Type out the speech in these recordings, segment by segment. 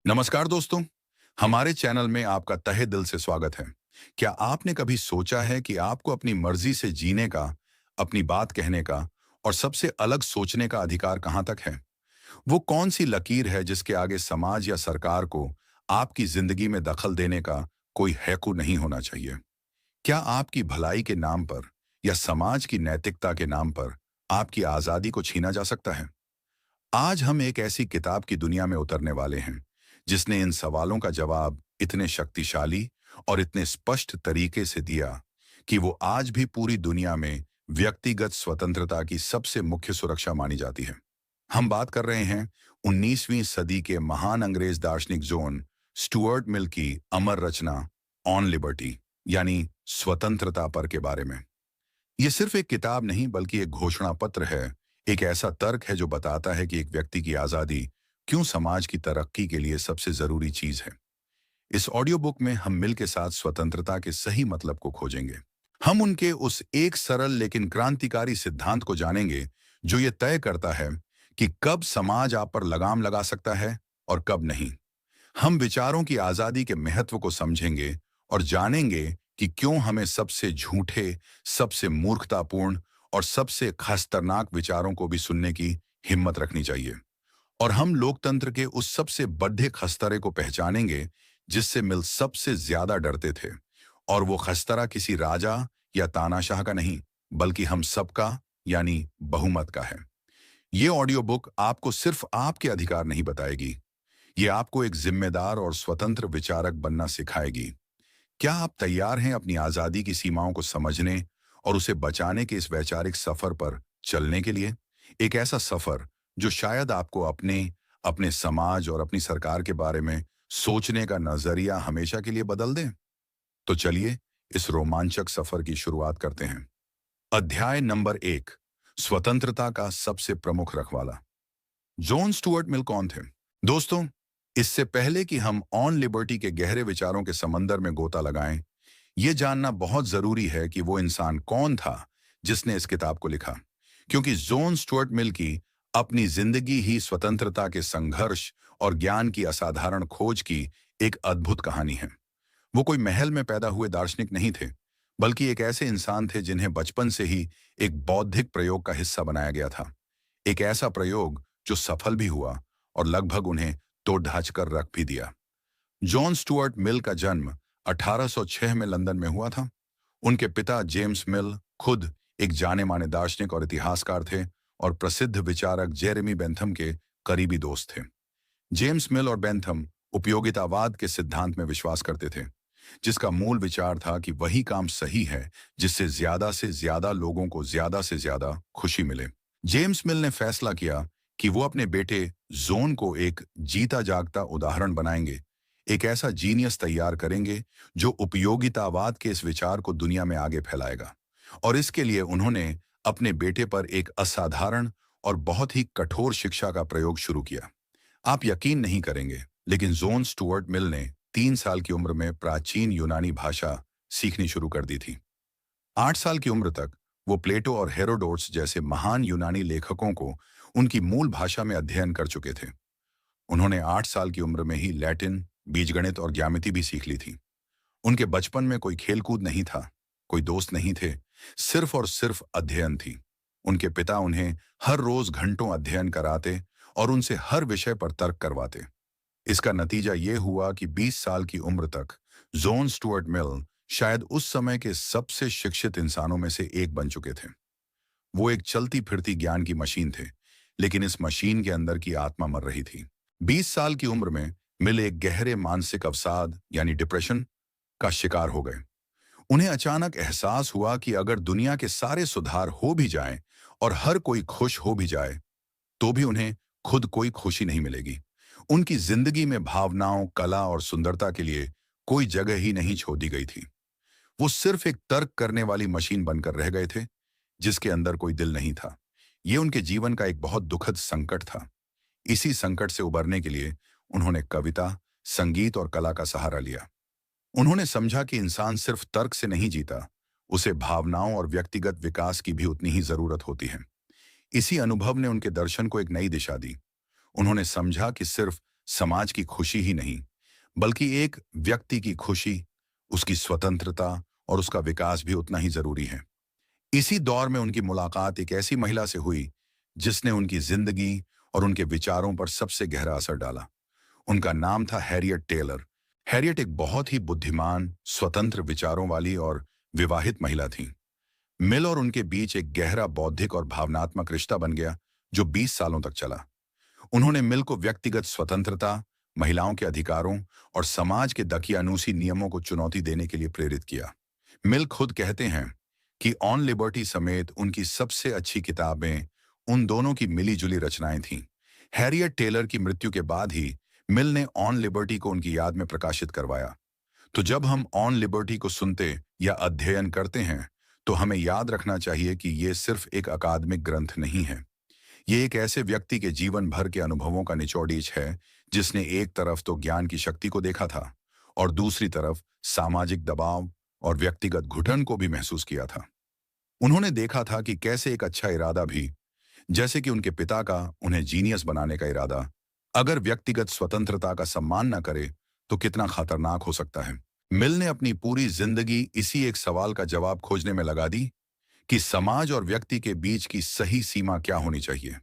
नमस्कार दोस्तों। हमारे चैनल में आपका तहे दिल से स्वागत है। क्या आपने कभी सोचा है कि आपको अपनी मर्जी से जीने का, अपनी बात कहने का और सबसे अलग सोचने का अधिकार कहां तक है? वो कौन सी लकीर है जिसके आगे समाज या सरकार को आपकी जिंदगी में दखल देने का कोई हैकू नहीं होना चाहिए? क्या आपकी भलाई के नाम पर या समाज की नैतिकता के नाम पर आपकी आजादी को छीना जा सकता है? आज हम एक ऐसी किताब की दुनिया में उतरने वाले हैं जिसने इन सवालों का जवाब इतने शक्तिशाली और इतने स्पष्ट तरीके से दिया कि वो आज भी पूरी दुनिया में व्यक्तिगत स्वतंत्रता की सबसे मुख्य सुरक्षा मानी जाती है। हम बात कर रहे हैं 19वीं सदी के महान अंग्रेज दार्शनिक जॉन स्टुअर्ट मिल की अमर रचना ऑन लिबर्टी, यानी स्वतंत्रता पर के बारे में। ये सिर्फ एक किताब नहीं बल्कि एक घोषणा पत्र है, एक ऐसा तर्क है जो बताता है कि एक व्यक्ति की आज़ादी क्यों समाज की तरक्की के लिए सबसे ज़रूरी चीज़ है। इस ऑडियो बुक में हम मिल के साथ स्वतंत्रता के सही मतलब को खोजेंगे। हम उनके उस एक सरल लेकिन क्रांतिकारी सिद्धांत को जानेंगे जो ये तय करता है कि कब समाज आप पर लगाम लगा सकता है और कब नहीं। हम विचारों की आज़ादी के महत्व को समझेंगे और जानेंगे कि क्यों हमें सबसे झूठे, सबसे मूर्खतापूर्ण और सबसे खतरनाक विचारों को भी सुनने की हिम्मत रखनी चाहिए। और हम लोकतंत्र के उस सबसे बड़े खस्तरे को पहचानेंगे जिससे मिल सबसे ज्यादा डरते थे। और वो खस्तरा किसी राजा या तानाशाह का नहीं, बल्कि हम सबका, यानी बहुमत का है। ये ऑडियो बुक आपको सिर्फ आपके अधिकार नहीं बताएगी, ये आपको एक जिम्मेदार और स्वतंत्र विचारक बनना सिखाएगी। क्या आप तैयार हैं अपनी आजादी की सीमाओं को समझने और उसे बचाने के इस वैचारिक सफर पर चलने के लिए? एक ऐसा सफर जो शायद आपको अपने, अपने समाज और अपनी सरकार के बारे में सोचने का नजरिया हमेशा के लिए बदल दे। तो चलिए इस रोमांचक सफर की शुरुआत करते हैं। अध्याय नंबर 1, स्वतंत्रता का सबसे प्रमुख रखवाला। जॉन स्टुअर्ट मिल कौन थे? दोस्तों, इससे पहले कि हम ऑन लिबर्टी के गहरे विचारों के समंदर में गोता लगाएं, ये जानना बहुत जरूरी है कि वो इंसान कौन था जिसने इस किताब को लिखा। क्योंकि जॉन स्टुअर्ट मिल की अपनी जिंदगी ही स्वतंत्रता के संघर्ष और ज्ञान की असाधारण खोज की एक अद्भुत कहानी है। वो कोई महल में पैदा हुए दार्शनिक नहीं थे, बल्कि एक ऐसे इंसान थे जिन्हें बचपन से ही एक बौद्धिक प्रयोग का हिस्सा बनाया गया था। एक ऐसा प्रयोग जो सफल भी हुआ और लगभग उन्हें तोड़ ढांच कर रख भी दिया। जॉन स्टुअर्ट मिल का जन्म 1806 में लंदन में हुआ था। उनके पिता जेम्स मिल खुद एक जाने माने दार्शनिक और इतिहासकार थे और प्रसिद्ध विचारक जेरेमी बेंथम के करीबी दोस्त थे। जेम्स मिल और बेंथम उपयोगितावाद के सिद्धांत में विश्वास करते थे, जिसका मूल विचार था कि वही काम सही है जिससे ज्यादा से ज्यादा लोगों को ज्यादा से ज्यादा खुशी मिले। जेम्स मिल ने फैसला किया कि वो अपने बेटे जोन को एक जीता जागता उदाहरण बनाएंगे, एक ऐसा जीनियस तैयार करेंगे जो उपयोगितावाद के इस विचार को दुनिया में आगे फैलाएगा। और इसके लिए उन्होंने अपने बेटे पर एक असाधारण और बहुत ही कठोर शिक्षा का प्रयोग शुरू किया। आप यकीन नहीं करेंगे, लेकिन जॉन स्टुअर्ट मिल ने 3 साल की उम्र में प्राचीन यूनानी भाषा सीखनी शुरू कर दी थी। 8 साल की उम्र तक वो प्लेटो और हेरोडोट्स जैसे महान यूनानी लेखकों को उनकी मूल भाषा में अध्ययन कर चुके थे। उन्होंने 8 साल की उम्र में ही लैटिन, बीजगणित और ज्यामिति भी सीख ली थी। उनके बचपन में कोई खेलकूद नहीं था, कोई दोस्त नहीं थे, सिर्फ और सिर्फ अध्ययन थी। उनके पिता उन्हें हर रोज घंटों अध्ययन कराते और उनसे हर विषय पर तर्क करवाते। इसका नतीजा ये हुआ कि 20 साल की उम्र तक जॉन स्टुअर्ट मिल शायद उस समय के सबसे शिक्षित इंसानों में से एक बन चुके थे। वो एक चलती फिरती ज्ञान की मशीन थे, लेकिन इस मशीन के अंदर की आत्मा मर रही थी। 20 साल की उम्र में मिल एक गहरे मानसिक अवसाद यानी डिप्रेशन का शिकार हो गए। उन्हें अचानक एहसास हुआ कि अगर दुनिया के सारे सुधार हो भी जाएं और हर कोई खुश हो भी जाए, तो भी उन्हें खुद कोई खुशी नहीं मिलेगी। उनकी जिंदगी में भावनाओं, कला और सुंदरता के लिए कोई जगह ही नहीं छोड़ दी गई थी। वो सिर्फ एक तर्क करने वाली मशीन बनकर रह गए थे, जिसके अंदर कोई दिल नहीं था। ये उनके जीवन का एक बहुत दुखद संकट था। इसी संकट से उबरने के लिए उन्होंने कविता, संगीत और कला का सहारा लिया। उन्होंने समझा कि इंसान सिर्फ तर्क से नहीं जीता, उसे भावनाओं और व्यक्तिगत विकास की भी उतनी ही जरूरत होती है। इसी अनुभव ने उनके दर्शन को एक नई दिशा दी। उन्होंने समझा कि सिर्फ समाज की खुशी ही नहीं, बल्कि एक व्यक्ति की खुशी, उसकी स्वतंत्रता और उसका विकास भी उतना ही जरूरी है। इसी दौर में उनकी मुलाकात एक ऐसी महिला से हुई जिसने उनकी जिंदगी और उनके विचारों पर सबसे गहरा असर डाला। उनका नाम था हैरियट टेलर। हैरियट एक बहुत ही बुद्धिमान, स्वतंत्र विचारों वाली और विवाहित महिला थी। मिल और उनके बीच एक गहरा बौद्धिक और भावनात्मक रिश्ता बन गया जो 20 सालों तक चला। उन्होंने मिल को व्यक्तिगत स्वतंत्रता, महिलाओं के अधिकारों और समाज के दकियानूसी नियमों को चुनौती देने के लिए प्रेरित किया। मिल खुद कहते हैं कि ऑन लिबर्टी समेत उनकी सबसे अच्छी किताबें उन दोनों की मिली-जुली रचनाएं थीं। हैरियट टेलर की मृत्यु के बाद ही मिल ने ऑन लिबर्टी को उनकी याद में प्रकाशित करवाया। तो जब हम ऑन लिबर्टी को सुनते या अध्ययन करते हैं, तो हमें याद रखना चाहिए कि ये सिर्फ एक अकादमिक ग्रंथ नहीं है। ये एक ऐसे व्यक्ति के जीवन भर के अनुभवों का निचोड़ीच है, जिसने एक तरफ तो ज्ञान की शक्ति को देखा था और दूसरी तरफ सामाजिक दबाव और व्यक्तिगत घुटन को भी महसूस किया था। उन्होंने देखा था कि कैसे एक अच्छा इरादा भी, जैसे कि उनके पिता का उन्हें जीनियस बनाने का इरादा, अगर व्यक्तिगत स्वतंत्रता का सम्मान न करे तो कितना खतरनाक हो सकता है। मिल ने अपनी पूरी जिंदगी इसी एक सवाल का जवाब खोजने में लगा दी कि समाज और व्यक्ति के बीच की सही सीमा क्या होनी चाहिए।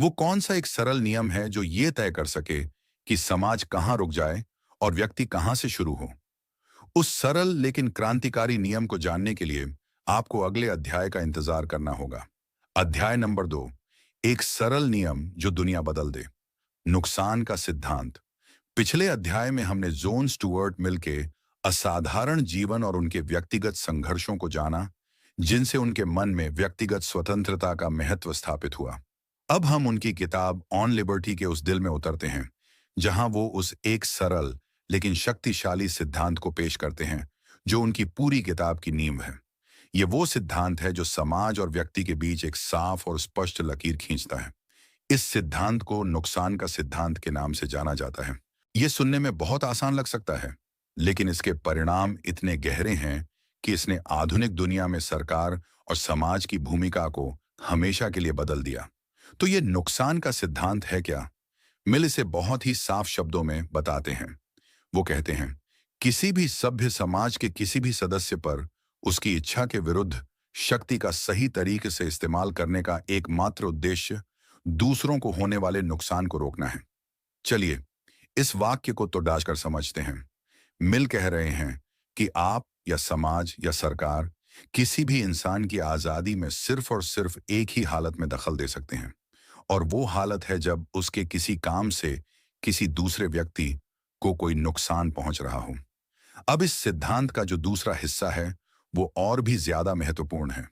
वो कौन सा एक सरल नियम है जो ये तय कर सके कि समाज कहाँ रुक जाए और व्यक्ति कहाँ से शुरू हो। उस सरल लेकिन क्रांतिकारी नियम को जानने के लिए आपको अगले अध्याय का इंतजार करना होगा। अध्याय नंबर 2, एक सरल नियम जो दुनिया बदल दे, नुकसान का सिद्धांत। पिछले अध्याय में हमने जॉन स्टुअर्ट मिल के असाधारण जीवन और उनके व्यक्तिगत संघर्षों को जाना, जिनसे उनके मन में व्यक्तिगत स्वतंत्रता का महत्व स्थापित हुआ। अब हम उनकी किताब ऑन लिबर्टी के उस दिल में उतरते हैं, जहां वो उस एक सरल लेकिन शक्तिशाली सिद्धांत को पेश करते हैं जो उनकी पूरी किताब की नींव है। ये वो सिद्धांत है जो समाज और व्यक्ति के बीच एक साफ और स्पष्ट लकीर खींचता है। इस सिद्धांत को नुकसान का सिद्धांत के नाम से जाना जाता है। ये सुनने में बहुत आसान लग सकता है, लेकिन इसके परिणाम इतने गहरे हैं कि इसने आधुनिक दुनिया में सरकार और समाज की भूमिका को हमेशा के लिए बदल दिया। तो ये नुकसान का सिद्धांत है क्या? मिल इसे बहुत ही साफ शब्दों में बताते हैं। वो कहते हैं, किसी भी सभ्य समाज के किसी भी सदस्य पर उसकी इच्छा के विरुद्ध शक्ति का सही तरीके से इस्तेमाल करने का एकमात्र उद्देश्य दूसरों को होने वाले नुकसान को रोकना है। चलिए इस वाक्य को तोड़ कर समझते हैं। मिल कह रहे हैं कि आप या समाज या सरकार किसी भी इंसान की आजादी में सिर्फ और सिर्फ एक ही हालत में दखल दे सकते हैं, और वो हालत है जब उसके किसी काम से किसी दूसरे व्यक्ति को कोई नुकसान पहुंच रहा हो। अब इस सिद्धांत का जो दूसरा हिस्सा है वो और भी ज्यादा महत्वपूर्ण है।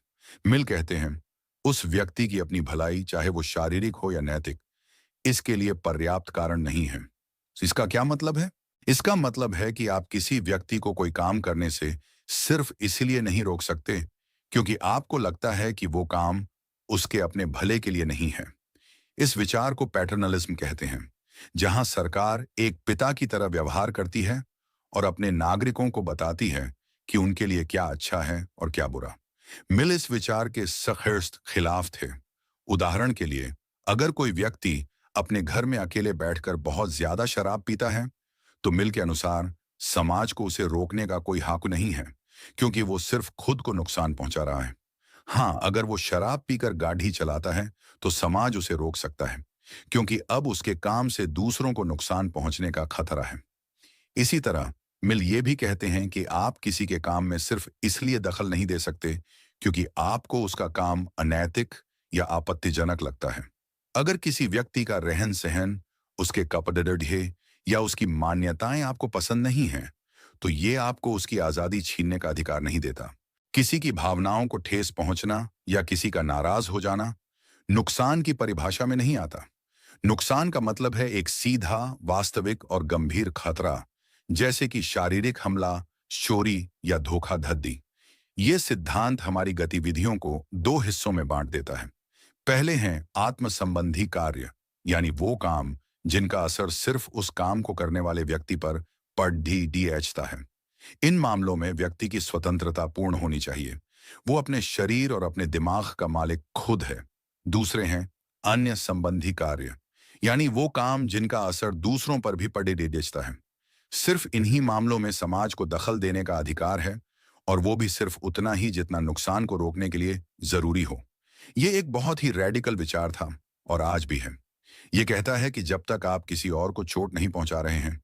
मिल कहते हैं, उस व्यक्ति की अपनी भलाई, चाहे वो शारीरिक हो या नैतिक, इसके लिए पर्याप्त कारण नहीं है। इसका क्या मतलब है? इसका मतलब है कि आप किसी व्यक्ति को कोई काम करने से सिर्फ इसलिए नहीं रोक सकते क्योंकि आपको लगता है कि वो काम उसके अपने भले के लिए नहीं है। इस विचार को पैटर्नलिज्म कहते हैं, जहां सरकार एक पिता की तरह व्यवहार करती है और अपने नागरिकों को बताती है कि उनके लिए क्या अच्छा है और क्या बुरा। मिल इस विचार के सख्त खिलाफ थे। उदाहरण के लिए, अगर कोई व्यक्ति अपने घर में अकेले बैठकर बहुत ज्यादा शराब पीता है, तो मिल के अनुसार समाज को उसे रोकने का कोई हक नहीं है, क्योंकि वो सिर्फ खुद को नुकसान पहुंचा रहा है। हाँ, अगर वो शराब पीकर गाड़ी चलाता है तो समाज उसे रोक सकता है, क्योंकि अब उसके काम से दूसरों को नुकसान पहुंचने का खतरा है। इसी तरह मिल ये भी कहते हैं कि आप किसी के काम में सिर्फ इसलिए दखल नहीं दे सकते क्योंकि आपको उसका काम अनैतिक या आपत्तिजनक लगता है। अगर किसी व्यक्ति का रहन सहन, उसके कपड़े या उसकी मान्यताएं आपको पसंद नहीं हैं, तो ये आपको उसकी आजादी छीनने का अधिकार नहीं देता। किसी की भावनाओं को ठेस पहुंचना या किसी का नाराज हो जाना नुकसान की परिभाषा में नहीं आता। नुकसान का मतलब है एक सीधा, वास्तविक और गंभीर खतरा, जैसे कि शारीरिक हमला, चोरी या धोखाधड़ी। ये सिद्धांत हमारी गतिविधियों को दो हिस्सों में बांट देता है। पहले हैं आत्म संबंधी कार्य, यानी वो काम जिनका असर सिर्फ उस काम को करने वाले व्यक्ति पर पड़ता है। इन मामलों में व्यक्ति की स्वतंत्रता पूर्ण होनी चाहिए। वो अपने शरीर और अपने दिमाग का मालिक खुद है। दूसरे हैं अन्य संबंधी कार्य। यानी वो काम जिनका असर दूसरों पर भी पड़े देता है। सिर्फ इन्हीं मामलों में समाज को दखल देने का अधिकार है, और वो भी सिर्फ उतना ही जितना नुकसान को रोकने के लिए जरूरी हो। ये एक बहुत ही रेडिकल विचार था, और आज भी है। ये कहता है कि जब तक आप किसी और को चोट नहीं पहुंचा रहे हैं,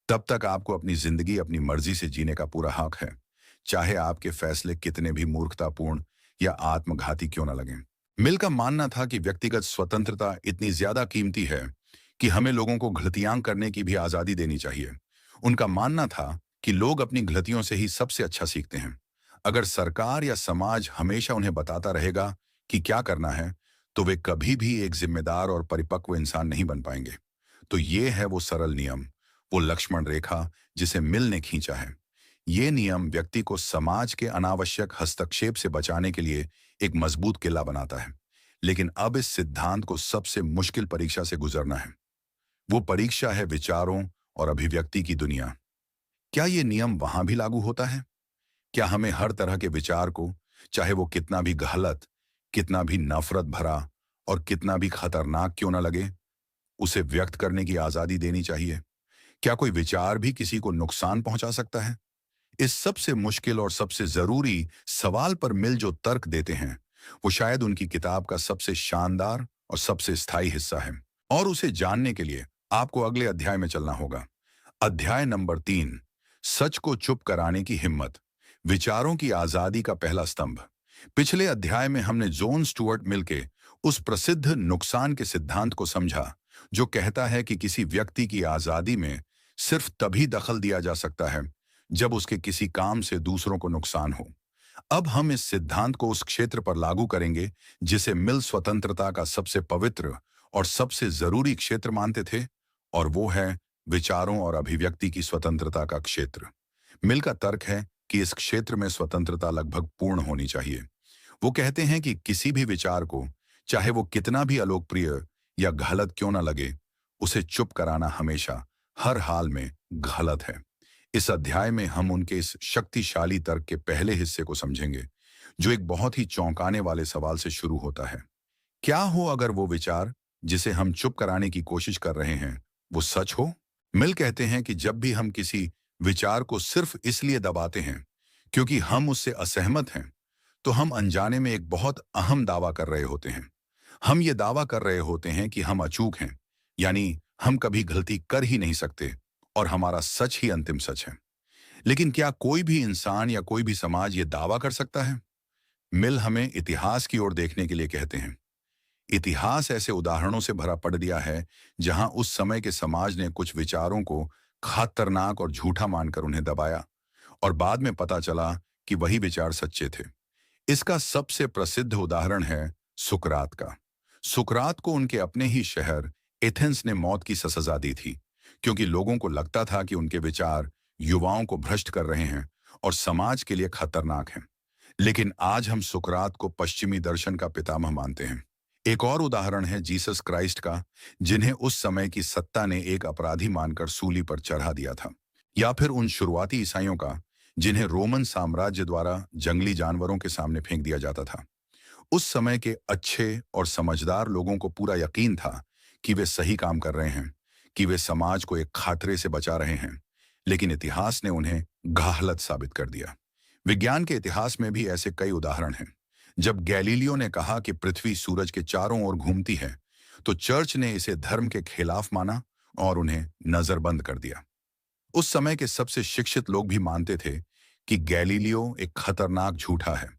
तब तक आपको अपनी जिंदगी अपनी मर्जी से जीने का पूरा हक है, चाहे आपके फैसले कितने भी मूर्खतापूर्ण या आत्मघाती क्यों न लगें। मिल का मानना था कि व्यक्तिगत स्वतंत्रता इतनी ज्यादा कीमती है कि हमें लोगों को गलतियां करने की भी आजादी देनी चाहिए। उनका मानना था कि लोग अपनी गलतियों से ही सबसे अच्छा सीखते हैं। अगर सरकार या समाज हमेशा उन्हें बताता रहेगा कि क्या करना है, तो वे कभी भी एक जिम्मेदार और परिपक्व इंसान नहीं बन पाएंगे। तो ये है वो सरल नियम, वो लक्ष्मण रेखा जिसे मिल ने खींचा है। ये नियम व्यक्ति को समाज के अनावश्यक हस्तक्षेप से बचाने के लिए एक मजबूत किला बनाता है। लेकिन अब इस सिद्धांत को सबसे मुश्किल परीक्षा से गुजरना है। वो परीक्षा है विचारों और अभिव्यक्ति की दुनिया। क्या ये नियम वहां भी लागू होता है? क्या हमें हर तरह के विचार को, चाहे वो कितना भी गलत, कितना भी नफरत भरा और कितना भी खतरनाक क्यों ना लगे, उसे व्यक्त करने की आजादी देनी चाहिए? क्या कोई विचार भी किसी को नुकसान पहुंचा सकता है? इस सबसे मुश्किल और सबसे जरूरी सवाल पर मिल जो तर्क देते हैं, वो शायद उनकी किताब का सबसे शानदार और सबसे स्थायी हिस्सा है। और उसे जानने के लिए आपको अगले अध्याय में चलना होगा। अध्याय नंबर 3, सच को चुप कराने की हिम्मत, विचारों की आजादी का पहला स्तंभ। पिछले अध्याय में हमने जॉन स्टुअर्ट मिल के उस प्रसिद्ध नुकसान के सिद्धांत को समझा, जो कहता है कि किसी व्यक्ति की आजादी में सिर्फ तभी दखल दिया जा सकता है जब उसके किसी काम से दूसरों को नुकसान हो। अब हम इस सिद्धांत को उस क्षेत्र पर लागू करेंगे जिसे मिल स्वतंत्रता का सबसे पवित्र और सबसे जरूरी क्षेत्र मानते थे, और वो है विचारों और अभिव्यक्ति की स्वतंत्रता का क्षेत्र। मिल का तर्क है कि इस क्षेत्र में स्वतंत्रता लगभग पूर्ण होनी चाहिए। वो कहते हैं कि किसी भी विचार को, चाहे वो कितना भी अलोकप्रिय या गलत क्यों ना लगे, उसे चुप कराना हमेशा, हर हाल में गलत है। इस अध्याय में हम उनके इस शक्तिशाली तर्क के पहले हिस्से को समझेंगे, जो एक बहुत ही चौंकाने वाले सवाल से शुरू होता है। क्या हो अगर वो विचार जिसे हम चुप कराने की कोशिश कर रहे हैं, वो सच हो? मिल कहते हैं कि जब भी हम किसी विचार को सिर्फ इसलिए दबाते हैं क्योंकि हम उससे असहमत हैं, तो हम अनजाने में एक बहुत अहम दावा कर रहे होते हैं। हम ये दावा कर रहे होते हैं कि हम अचूक हैं, यानी हम कभी गलती कर ही नहीं सकते और हमारा सच ही अंतिम सच है। लेकिन क्या कोई भी इंसान या कोई भी समाज ये दावा कर सकता है? मिल हमें इतिहास की ओर देखने के लिए कहते हैं। इतिहास ऐसे उदाहरणों से भरा पड़ दिया है जहां उस समय के समाज ने कुछ विचारों को खतरनाक और झूठा मानकर उन्हें दबाया, और बाद में पता चला कि वही विचार सच्चे थे। इसका सबसे प्रसिद्ध उदाहरण है सुकरात का। सुकरात को उनके अपने ही शहर एथेंस ने मौत की सजा दी थी, क्योंकि लोगों को लगता था कि उनके विचार युवाओं को भ्रष्ट कर रहे हैं और समाज के लिए खतरनाक हैं। लेकिन आज हम सुकरात को पश्चिमी दर्शन का पितामह मानते हैं। एक और उदाहरण है जीसस क्राइस्ट का, जिन्हें उस समय की सत्ता ने एक अपराधी मानकर सूली पर चढ़ा दिया था। या फिर उन शुरुआती ईसाइयों का, जिन्हें रोमन साम्राज्य द्वारा जंगली जानवरों के सामने फेंक दिया जाता था। उस समय के अच्छे और समझदार लोगों को पूरा यकीन था कि वे सही काम कर रहे हैं, कि वे समाज को एक खतरे से बचा रहे हैं। लेकिन इतिहास ने उन्हें गलत साबित कर दिया। विज्ञान के इतिहास में भी ऐसे कई उदाहरण हैं। जब गैलीलियो ने कहा कि पृथ्वी सूरज के चारों ओर घूमती है, तो चर्च ने इसे धर्म के खिलाफ माना और उन्हें नजरबंद कर दिया। उस समय के सबसे शिक्षित लोग भी मानते थे कि गैलीलियो एक खतरनाक झूठा है।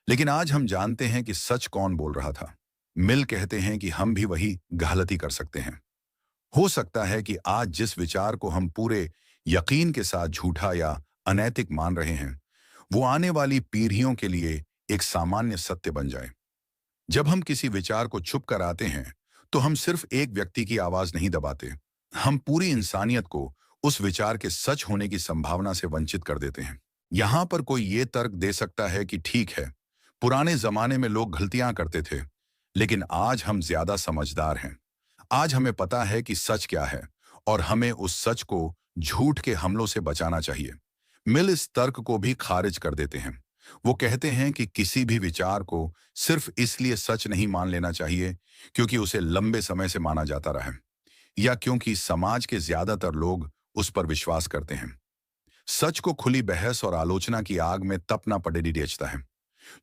लेकिन आज हम जानते हैं कि सच कौन बोल रहा था। मिल कहते हैं कि हम भी वही गलती कर सकते हैं। हो सकता है कि आज जिस विचार को हम पूरे यकीन के साथ झूठा या अनैतिक मान रहे हैं, वो आने वाली पीढ़ियों के लिए एक सामान्य सत्य बन जाए। जब हम किसी विचार को छुप कर आते हैं, तो हम सिर्फ एक व्यक्ति की आवाज नहीं दबाते, हम पूरी इंसानियत को उस विचार के सच होने की संभावना से वंचित कर देते हैं। यहां पर कोई ये तर्क दे सकता है कि ठीक है, पुराने जमाने में लोग गलतियां करते थे, लेकिन आज हम ज्यादा समझदार हैं। आज हमें पता है कि सच क्या है, और हमें उस सच को झूठ के हमलों से बचाना चाहिए। मिल इस तर्क को भी खारिज कर देते हैं। वो कहते हैं कि किसी भी विचार को सिर्फ इसलिए सच नहीं मान लेना चाहिए क्योंकि उसे लंबे समय से माना जाता रहा है। या क्योंकि समाज के ज्यादातर लोग उस पर विश्वास करते हैं? सच को खुली बहस और आलोचना की आग में तपना पड़ेगा है।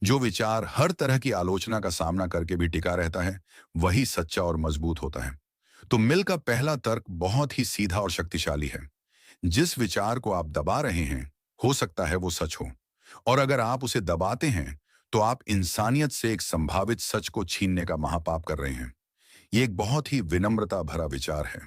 जो विचार हर तरह की आलोचना का सामना करके भी टिका रहता है, वही सच्चा और मजबूत होता है। तो मिल का पहला तर्क बहुत ही सीधा और शक्तिशाली है। जिस विचार को आप दबा रहे हैं, हो सकता है वो सच हो। और अगर आप उसे दबाते हैं, तो आप इंसानियत से एक संभावित सच को छीनने का महापाप कर रहे हैं। ये एक बहुत ही विनम्रता भरा विचार है।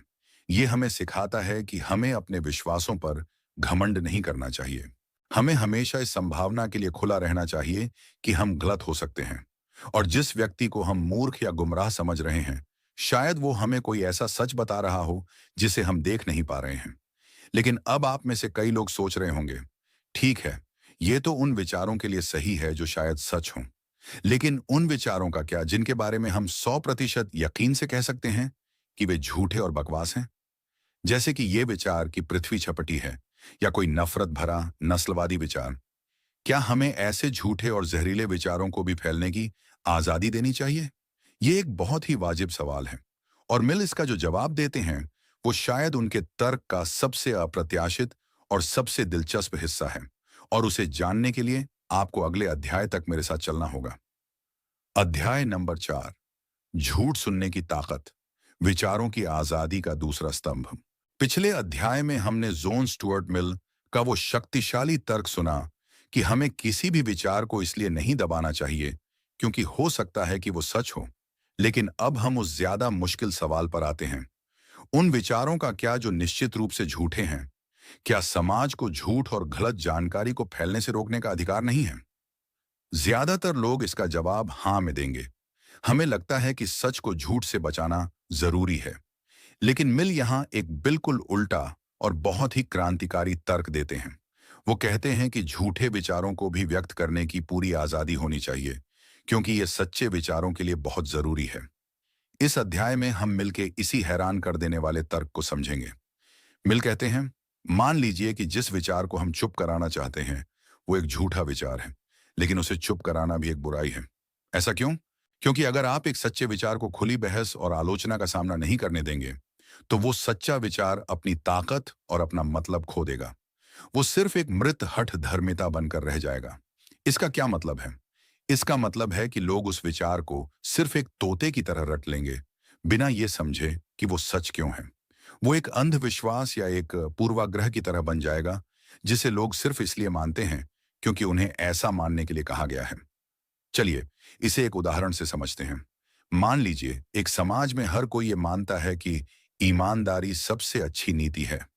ये हमें सिखाता है कि हमें अपने विश्वासों पर घमंड नहीं करना चाहिए। हमें हमेशा इस संभावना के लिए खुला रहना चाहिए कि हम गलत हो सकते हैं। और जिस व्यक्ति को हम मूर्ख या गुमराह समझ रहे हैं, शायद वो हमें कोई ऐसा सच बता रहा हो जिसे हम देख नहीं पा रहे हैं। लेकिन अब आप में से कई लोग सोच रहे होंगे, ठीक है, ये तो उन विचारों के लिए सही है जो शायद सच हों। लेकिन उन विचारों का क्या जिनके बारे में हम 100% यकीन से कह सकते हैं कि वे झूठे और बकवास हैं? जैसे कि ये विचार कि पृथ्वी छपटी है, या कोई नफरत भरा नस्लवादी विचार। क्या हमें ऐसे झूठे और जहरीले विचारों को भी फैलने की आजादी देनी चाहिए? ये एक बहुत ही वाजिब सवाल है। और मिल इसका जो जवाब देते हैं, वो शायद उनके तर्क का सबसे अप्रत्याशित और सबसे दिलचस्प हिस्सा है। और उसे जानने के लिए आपको अगले अध्याय तक मेरे साथ चलना होगा। अध्याय नंबर 4, झूठ सुनने की ताकत, विचारों की आजादी का दूसरा स्तंभ। पिछले अध्याय में हमने जॉन स्टुअर्ट मिल का वो शक्तिशाली तर्क सुना कि हमें किसी भी विचार को इसलिए नहीं दबाना चाहिए क्योंकि हो सकता है कि वो सच हो। लेकिन अब हम उस ज्यादा मुश्किल सवाल पर आते हैं, उन विचारों का क्या जो निश्चित रूप से झूठे हैं? क्या समाज को झूठ और गलत जानकारी को फैलने से रोकने का अधिकार नहीं है? ज्यादातर लोग इसका जवाब हाँ में देंगे। हमें लगता है कि सच को झूठ से बचाना जरूरी है। लेकिन मिल यहां एक बिल्कुल उल्टा और बहुत ही क्रांतिकारी तर्क देते हैं। वो कहते हैं कि झूठे विचारों को भी व्यक्त करने की पूरी आजादी होनी चाहिए, क्योंकि ये सच्चे विचारों के लिए बहुत जरूरी है। इस अध्याय में हम मिलके इसी हैरान कर देने वाले तर्क को समझेंगे। मिल कहते हैं, मान लीजिए कि जिस विचार को हम चुप कराना चाहते हैं, वो एक झूठा विचार है, लेकिन उसे चुप कराना भी एक बुराई है। ऐसा क्यों? क्योंकि अगर आप एक सच्चे विचार को खुली बहस और आलोचना का सामना नहीं करने देंगे, तो वो सच्चा विचार अपनी ताकत और अपना मतलब खो देगा। वो सिर्फ एक मृत हठ धर्मिता बनकर रह जाएगा। इसका क्या मतलब है? इसका मतलब है कि लोग उस विचार को सिर्फ एक तोते की तरह रट लेंगे, बिना ये समझे कि वो सच क्यों है। वो एक अंधविश्वास या एक पूर्वाग्रह की तरह बन जाएगा, जिसे लोग सिर्फ इसलिए मानते हैं क्योंकि उन्हें ऐसा मानने के लिए कहा गया है। चलिए, इसे एक उदाहरण से समझते हैं। मान लीजिए एक समाज में हर कोई ये मानता है कि ईमानदारी सबसे अच्छी नीति है,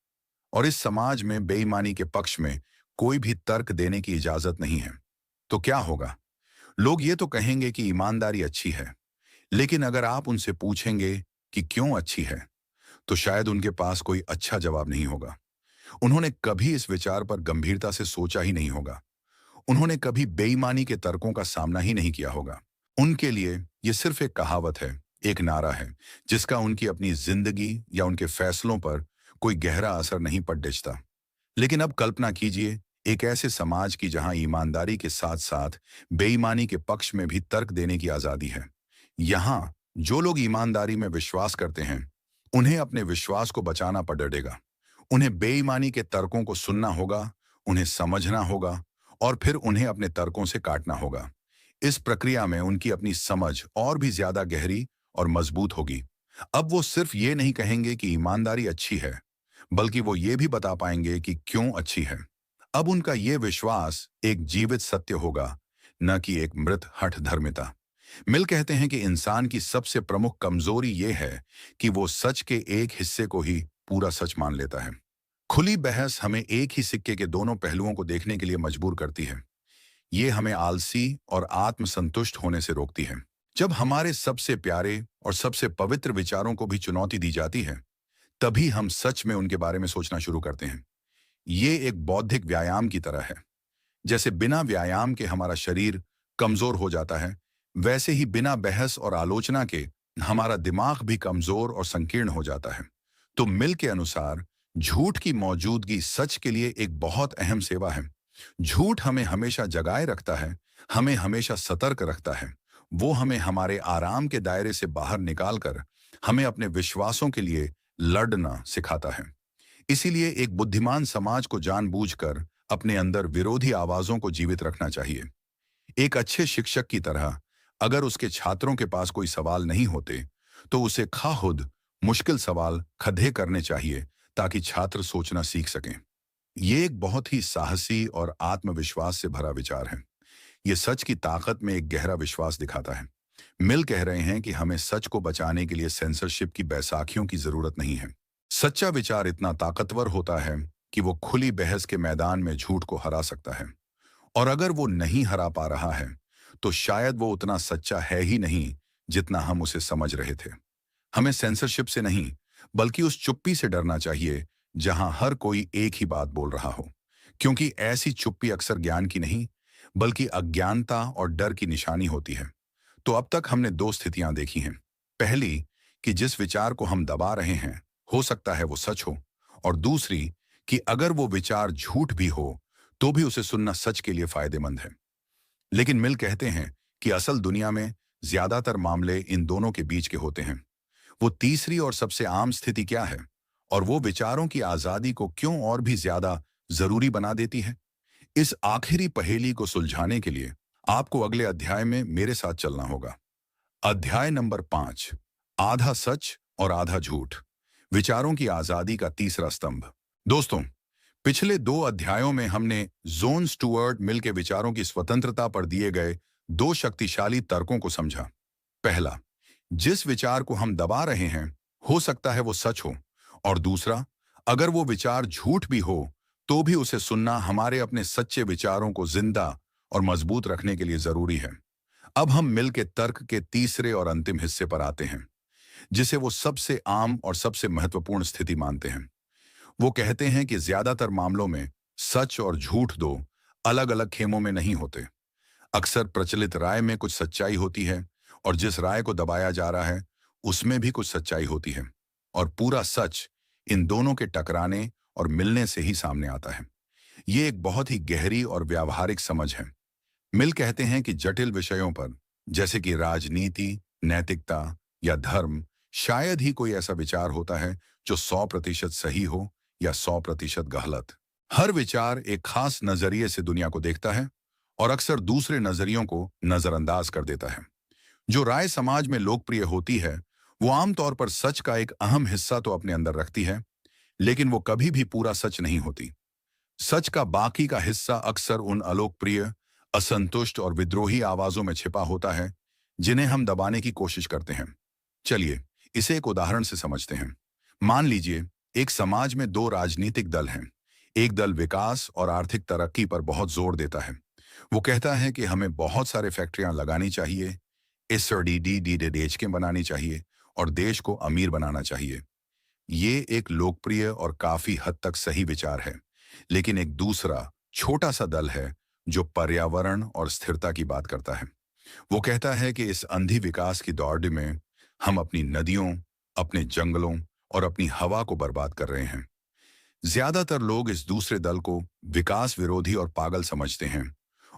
और इस समाज में बेईमानी के पक्ष में कोई भी तर्क देने की इजाजत नहीं है। तो क्या होगा? लोग ये तो कहेंगे कि ईमानदारी अच्छी है, लेकिन अगर आप उनसे पूछेंगे कि क्यों अच्छी है, तो शायद उनके पास कोई अच्छा जवाब नहीं होगा। उन्होंने कभी इस विचार पर गंभीरता से सोचा ही नहीं होगा। उन्होंने कभी बेईमानी के तर्कों का सामना ही नहीं किया होगा। उनके लिए ये सिर्फ एक कहावत है, एक नारा है, जिसका उनकी अपनी जिंदगी या उनके फैसलों पर कोई गहरा असर नहीं पड़ता। लेकिन अब कल्पना कीजिए एक ऐसे समाज की जहां ईमानदारी के साथ साथ बेईमानी के पक्ष में भी तर्क देने की आजादी है। यहां जो लोग ईमानदारी में विश्वास करते हैं, उन्हें अपने विश्वास को बचाना पड़ेगा। उन्हें बेईमानी के तर्कों को सुनना होगा, उन्हें समझना होगा, और फिर उन्हें अपने तर्कों से काटना होगा। इस प्रक्रिया में उनकी अपनी समझ और भी ज्यादा गहरी और मजबूत होगी। अब वो सिर्फ ये नहीं कहेंगे कि ईमानदारी अच्छी है, बल्कि वो ये भी बता पाएंगे कि क्यों अच्छी है। अब उनका ये विश्वास एक जीवित सत्य होगा, न कि एक मृत हठ धर्मिता। मिल कहते हैं कि इंसान की सबसे प्रमुख कमजोरी ये है कि वो सच के एक हिस्से को ही पूरा सच मान लेता है। खुली बहस हमें एक ही सिक्के के दोनों पहलुओं को देखने के लिए मजबूर करती है। ये हमें आलसी और आत्मसंतुष्ट होने से रोकती है। जब हमारे सबसे प्यारे और सबसे पवित्र विचारों को भी चुनौती दी जाती है, तभी हम सच में उनके बारे में सोचना शुरू करते हैं। ये एक बौद्धिक व्यायाम की तरह है। जैसे बिना व्यायाम के हमारा शरीर कमजोर हो जाता है, वैसे ही बिना बहस और आलोचना के हमारा दिमाग भी कमजोर और संकीर्ण हो जाता है। तो मिल के अनुसार झूठ की मौजूदगी सच के लिए एक बहुत अहम सेवा है। झूठ हमें हमेशा जगाए रखता है, हमें हमेशा सतर्क रखता है। वो हमें हमारे आराम के दायरे से बाहर निकालकर हमें अपने विश्वासों के लिए लड़ना सिखाता है। इसीलिए एक बुद्धिमान समाज को जानबूझकर अपने अंदर विरोधी आवाजों को जीवित रखना चाहिए। एक अच्छे शिक्षक की तरह अगर उसके छात्रों के पास कोई सवाल नहीं होते, तो उसे खाहुद मुश्किल सवाल खड़े करने चाहिए ताकि छात्र सोचना सीख सकें। ये एक बहुत ही साहसी और आत्मविश्वास से भरा विचार है। ये सच की ताकत में एक गहरा विश्वास दिखाता है। मिल कह रहे हैं कि हमें सच को बचाने के लिए सेंसरशिप की बैसाखियों की जरूरत नहीं है। सच्चा विचार इतना ताकतवर होता है कि वो खुली बहस के मैदान में झूठ को हरा सकता है। और अगर वो नहीं हरा पा रहा है, तो शायद वो उतना सच्चा है ही नहीं जितना हम उसे समझ रहे थे। हमें सेंसरशिप से नहीं, बल्कि उस चुप्पी से डरना चाहिए जहां हर कोई एक ही बात बोल रहा हो, क्योंकि ऐसी चुप्पी अक्सर ज्ञान की नहीं, बल्कि अज्ञानता और डर की निशानी होती है। तो अब तक हमने दो स्थितियां देखी हैं। पहली, कि जिस विचार को हम दबा रहे हैं हो सकता है वो सच हो, और दूसरी, कि अगर वो विचार झूठ भी हो तो भी उसे सुनना सच के लिए फायदेमंद है। लेकिन मिल कहते हैं कि असल दुनिया में ज्यादातर मामले इन दोनों के बीच के होते हैं। वो तीसरी और सबसे आम स्थिति क्या है, और वो विचारों की आजादी को क्यों और भी ज्यादा जरूरी बना देती है? इस आखिरी पहेली को सुलझाने के लिए आपको अगले अध्याय में मेरे साथ चलना होगा। अध्याय नंबर 5, आधा सच और आधा झूठ, विचारों की आजादी का तीसरा स्तंभ। दोस्तों, पिछले दो अध्यायों में हमने जोन स्टुअर्ट मिल के विचारों की स्वतंत्रता पर दिए गए दो शक्तिशाली तर्कों को समझा। पहला, जिस विचार को हम दबा रहे हैं हो सकता है वो सच हो, और दूसरा, अगर वो विचार झूठ भी हो तो भी उसे सुनना हमारे अपने सच्चे विचारों को जिंदा और मजबूत रखने के लिए जरूरी है। अब हम मिल के तर्क के तीसरे और अंतिम हिस्से पर आते हैं, जिसे वो सबसे आम और सबसे महत्वपूर्ण स्थिति मानते हैं। वो कहते हैं कि ज्यादातर मामलों में सच और झूठ दो अलग अलग खेमों में नहीं होते। अक्सर प्रचलित राय में कुछ सच्चाई होती है, और जिस राय को दबाया जा रहा है उसमें भी कुछ सच्चाई होती है, और पूरा सच इन दोनों के टकराने और मिलने से ही सामने आता है। ये एक बहुत ही गहरी और व्यावहारिक समझ है। मिल कहते हैं कि जटिल विषयों पर, जैसे कि राजनीति, नैतिकता या धर्म, शायद ही कोई ऐसा विचार होता है जो 100% सही हो या 100% गलत। हर विचार एक खास नजरिए से दुनिया को देखता है और अक्सर दूसरे नजरियों को नजरअंदाज कर देता है। जो राय समाज में लोकप्रिय होती है वो आमतौर पर सच का एक अहम हिस्सा तो अपने अंदर रखती है, लेकिन वो कभी भी पूरा सच नहीं होती। सच का बाकी का हिस्सा अक्सर उन अलोकप्रिय, असंतुष्ट और विद्रोही आवाजों में छिपा होता है जिन्हें हम दबाने की कोशिश करते हैं। चलिए इसे एक उदाहरण से समझते हैं। मान लीजिए एक समाज में दो राजनीतिक दल हैं। एक दल विकास और आर्थिक तरक्की पर बहुत जोर देता है। वो कहता है कि हमें बहुत सारे फैक्ट्रियां लगानी चाहिए, SRDDDDH बनानी चाहिए और देश को अमीर बनाना चाहिए। ये एक लोकप्रिय और काफी हद तक सही विचार है। लेकिन एक दूसरा छोटा सा दल है जो पर्यावरण और स्थिरता की बात करता है। वो कहता है कि इस अंधी विकास की दौड़ में हम अपनी नदियों, अपने जंगलों और अपनी हवा को बर्बाद कर रहे हैं। ज्यादातर लोग इस दूसरे दल को विकास विरोधी और पागल समझते हैं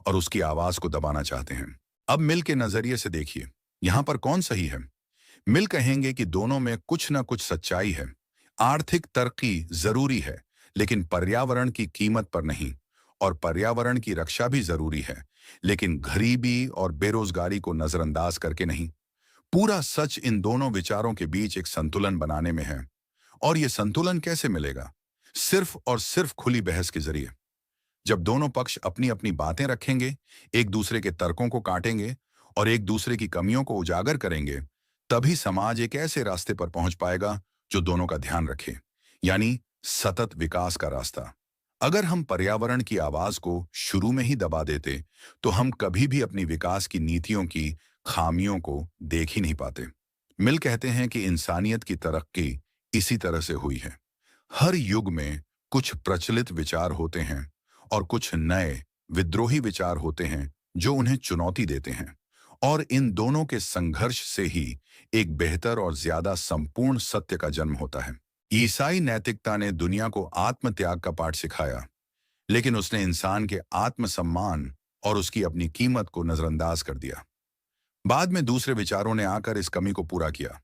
और उसकी आवाज को दबाना चाहते हैं। अब मिल के नजरिए से देखिए, यहां पर कौन सही है? मिल कहेंगे कि दोनों में कुछ ना कुछ सच्चाई है। आर्थिक तरक्की जरूरी है, लेकिन पर्यावरण की कीमत पर नहीं, और पर्यावरण की रक्षा भी जरूरी है, लेकिन गरीबी और बेरोजगारी को नजरअंदाज करके नहीं। पूरा सच इन दोनों विचारों के बीच एक संतुलन बनाने में है। और यह संतुलन कैसे मिलेगा? सिर्फ और सिर्फ खुली बहस के जरिए। जब दोनों पक्ष अपनी अपनी बातें रखेंगे, एक दूसरे के तर्कों को काटेंगे और एक दूसरे की कमियों को उजागर करेंगे, तभी समाज एक ऐसे रास्ते पर पहुंच पाएगा जो दोनों का ध्यान रखे, यानी सतत विकास का रास्ता। अगर हम पर्यावरण की आवाज को शुरू में ही दबा देते, तो हम कभी भी अपनी विकास की नीतियों की खामियों को देख ही नहीं पाते। मिल कहते हैं कि इंसानियत की तरक्की इसी तरह से हुई है। हर युग में कुछ प्रचलित विचार होते हैं और कुछ नए विद्रोही विचार होते हैं जो उन्हें चुनौती देते हैं, और इन दोनों के संघर्ष से ही एक बेहतर और ज्यादा संपूर्ण सत्य का जन्म होता है। ईसाई नैतिकता ने दुनिया को आत्मत्याग का पाठ सिखाया, लेकिन उसने इंसान के आत्मसम्मान और उसकी अपनी कीमत को नजरअंदाज कर दिया। बाद में दूसरे विचारों ने आकर इस कमी को पूरा किया।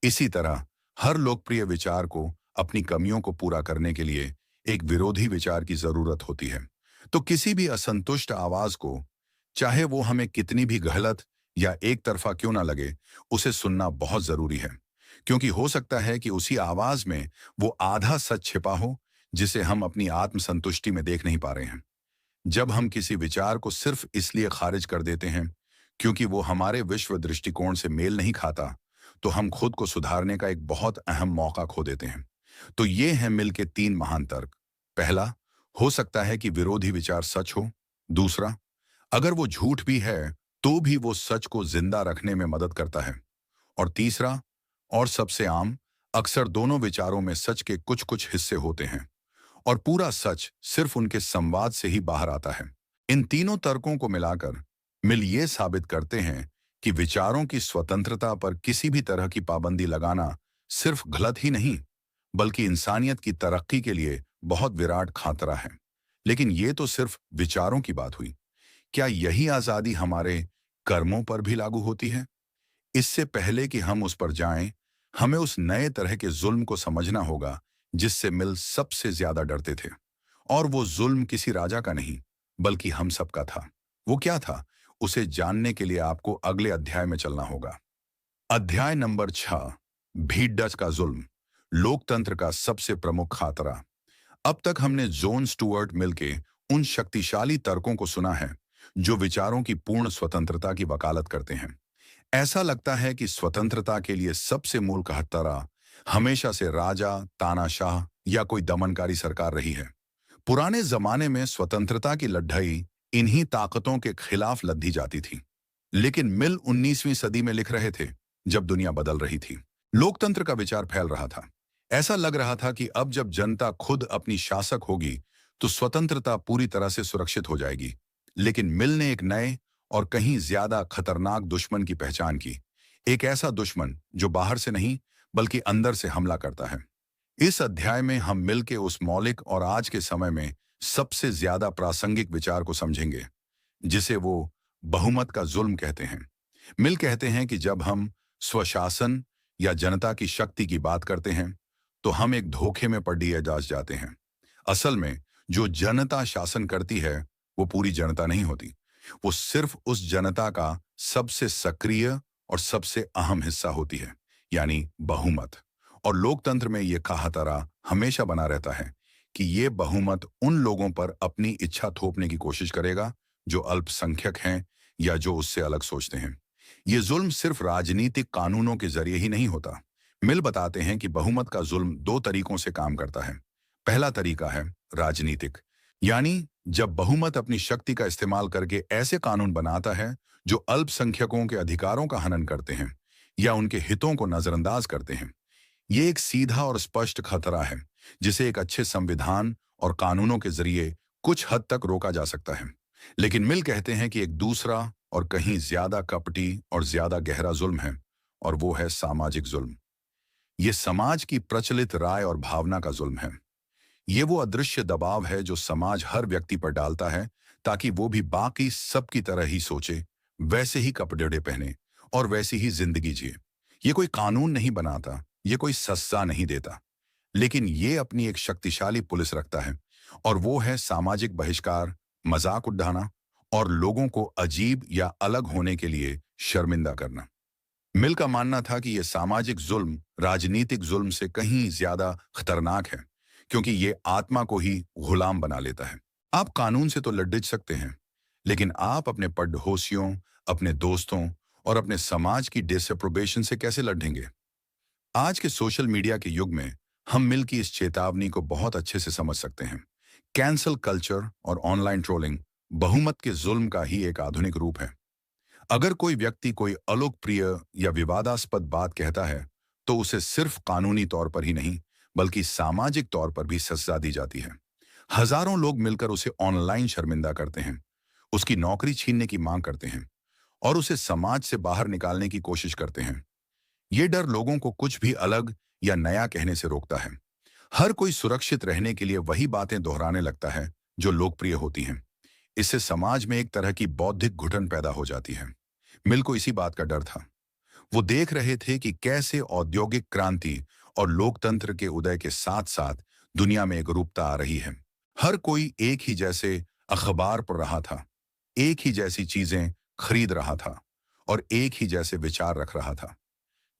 इसी तरह हर लोकप्रिय विचार को अपनी कमियों को पूरा करने के लिए एक विरोधी विचार की जरूरत होती है। तो किसी भी असंतुष्ट आवाज को, चाहे वो हमें कितनी भी गलत या एक तरफा क्यों ना लगे, उसे सुनना बहुत जरूरी है। क्योंकि हो सकता है कि उसी आवाज में वो आधा सच छिपा हो जिसे हम अपनी आत्मसंतुष्टि में देख नहीं पा रहे हैं। जब हम किसी विचार को सिर्फ इसलिए खारिज कर देते हैं क्योंकि वो हमारे विश्व दृष्टिकोण से मेल नहीं खाता, तो हम खुद को सुधारने का एक बहुत अहम मौका खो देते हैं। तो ये हैं मिल के 3 महान तर्क। पहला, हो सकता है कि विरोधी विचार सच हो। दूसरा, अगर वो झूठ भी है, तो भी वो सच को जिंदा रखने में मदद करता है। और तीसरा, और सबसे आम, अक्सर दोनों विचारों में सच के कुछ कुछ हिस्से होते हैं और पूरा सच सिर्फ उनके संवाद से ही बाहर आता है। इन तीनों तर्कों को मिलाकर मिल ये साबित करते हैं कि विचारों की स्वतंत्रता पर किसी भी तरह की पाबंदी लगाना सिर्फ गलत ही नहीं, बल्कि इंसानियत की तरक्की के लिए बहुत विराट खतरा है। लेकिन ये तो सिर्फ विचारों की बात हुई। क्या यही आजादी हमारे कर्मों पर भी लागू होती है? इससे पहले कि हम उस पर जाएं, हमें उस नए तरह के जुल्म को समझना होगा जिससे मिल सबसे ज्यादा डरते थे। और वो जुल्म किसी राजा का नहीं, बल्कि हम सबका था। वो क्या था? उसे जानने के लिए आपको अगले अध्याय में चलना होगा। अध्याय नंबर 6, भीड़ का जुल्म, लोकतंत्र का सबसे प्रमुख खतरा। अब तक हमने जॉन स्टुअर्ट मिल के उन शक्तिशाली तर्कों को सुना है जो विचारों की पूर्ण स्वतंत्रता की वकालत करते हैं। ऐसा लगता है कि स्वतंत्रता के लिए सबसे मूल खतरा हमेशा से राजा, तानाशाह या कोई दमनकारी सरकार रही है। पुराने जमाने में स्वतंत्रता की लड़ाई इन्हीं ताकतों के खिलाफ लड़ी जाती थी। लेकिन मिल 19वीं सदी में लिख रहे थे, जब दुनिया बदल रही थी। लोकतंत्र का विचार फैल रहा था। ऐसा लग रहा था कि अब जब जनता खुद अपनी शासक होगी, तो स्वतंत्रता पूरी तरह से सुरक्षित हो जाएगी। लेकिन मिल ने एक नए और कहीं ज्यादा खतरनाक दुश्मन की पहचान की। एक ऐसा दुश्मन जो बाहर से नहीं, बल्कि अंदर से हमला करता है। इस अध्याय में हम मिल के उस मौलिक और आज के समय में सबसे ज्यादा प्रासंगिक विचार को समझेंगे, जिसे वो बहुमत का जुल्म कहते हैं। मिल कहते हैं कि जब हम स्वशासन या जनता की शक्ति की बात करते हैं, तो हम एक धोखे में पड़ दिए जाते हैं। असल में जो जनता शासन करती है, वो पूरी जनता नहीं होती। वो सिर्फ उस जनता का सबसे सक्रिय और सबसे अहम हिस्सा होती है, यानी बहुमत। और लोकतंत्र में ये कहातरा हमेशा बना रहता है कि ये बहुमत उन लोगों पर अपनी इच्छा थोपने की कोशिश करेगा जो अल्पसंख्यक हैं या जो उससे अलग सोचते हैं। ये जुल्म सिर्फ राजनीतिक कानूनों के जरिए ही नहीं होता। मिल बताते हैं कि बहुमत का जुल्म 2 तरीकों से काम करता है। पहला तरीका है राजनीतिक, यानी जब बहुमत अपनी शक्ति का इस्तेमाल करके ऐसे कानून बनाता है जो अल्पसंख्यकों के अधिकारों का हनन करते हैं या उनके हितों को नजरअंदाज करते हैं। ये एक सीधा और स्पष्ट खतरा है जिसे एक अच्छे संविधान और कानूनों के जरिए कुछ हद तक रोका जा सकता है। लेकिन मिल कहते हैं कि एक दूसरा और कहीं ज्यादा कपटी और ज्यादा गहरा जुल्म है, और वो है सामाजिक जुल्म। ये समाज की प्रचलित राय और भावना का जुल्म है। ये वो अदृश्य दबाव है जो समाज हर व्यक्ति पर डालता है ताकि वो भी बाकी सबकी तरह ही सोचे, वैसे ही कपड़े पहने और वैसी ही जिंदगी जिए। ये कोई कानून नहीं बनाता, ये कोई सजा नहीं देता, लेकिन ये अपनी एक शक्तिशाली पुलिस रखता है, और वो है सामाजिक बहिष्कार, मजाक उड़ाना और लोगों को अजीब या अलग होने के लिए शर्मिंदा करना। मिल का मानना था कि यह सामाजिक जुल्म राजनीतिक जुल्म से कहीं ज्यादा खतरनाक है, क्योंकि ये आत्मा को ही गुलाम बना लेता है। आप कानून से तो लड़ सकते हैं, लेकिन आप अपने पड़ोसियों, अपने दोस्तों और अपने समाज की डिसअप्रोबेशन से कैसे लड़ेंगे? आज के सोशल मीडिया के युग में हम मिल की इस चेतावनी को बहुत अच्छे से समझ सकते हैं। कैंसल कल्चर और ऑनलाइन ट्रोलिंग बहुमत के जुल्म का ही एक आधुनिक रूप है। अगर कोई व्यक्ति कोई अलोकप्रिय या विवादास्पद बात कहता है, तो उसे सिर्फ कानूनी तौर पर ही नहीं, बल्कि सामाजिक तौर पर भी सजा दी जाती है। हजारों लोग मिलकर उसे ऑनलाइन शर्मिंदा करते हैं, उसकी नौकरी छीनने की मांग करते हैं और उसे समाज से बाहर निकालने की कोशिश करते हैं। ये डर लोगों को कुछ भी अलग या नया कहने से रोकता है। हर कोई सुरक्षित रहने के लिए वही बातें दोहराने लगता है जो लोकप्रिय होती हैं। इससे समाज में एक तरह की बौद्धिक घुटन पैदा हो जाती है। मिल को इसी बात का डर था। वो देख रहे थे कि कैसे औद्योगिक क्रांति और लोकतंत्र के उदय के साथ साथ दुनिया में एकरूपता आ रही है। हर कोई एक ही जैसे अखबार पढ़ रहा था, एक ही जैसी चीजें खरीद रहा था और एक ही जैसे विचार रख रहा था।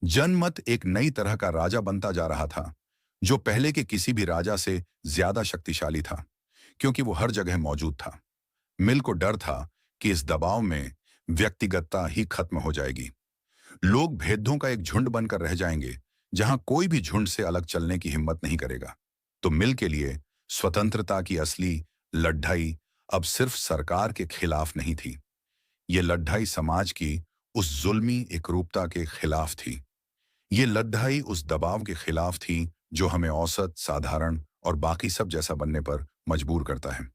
जनमत एक नई तरह का राजा बनता जा रहा था, जो पहले के किसी भी राजा से ज्यादा शक्तिशाली था, क्योंकि वो हर जगह मौजूद था। मिल को डर था कि इस दबाव में व्यक्तिगतता ही खत्म हो जाएगी। लोग भेदों का एक झुंड बनकर रह जाएंगे, जहां कोई भी झुंड से अलग चलने की हिम्मत नहीं करेगा। तो मिल के लिए स्वतंत्रता की असली लड़ाई अब सिर्फ सरकार के खिलाफ नहीं थी। ये लड़ाई समाज की उस जुल्मी एकरूपता के खिलाफ थी। ये लड़ाई उस दबाव के खिलाफ थी जो हमें औसत, साधारण और बाकी सब जैसा बनने पर मजबूर करता है।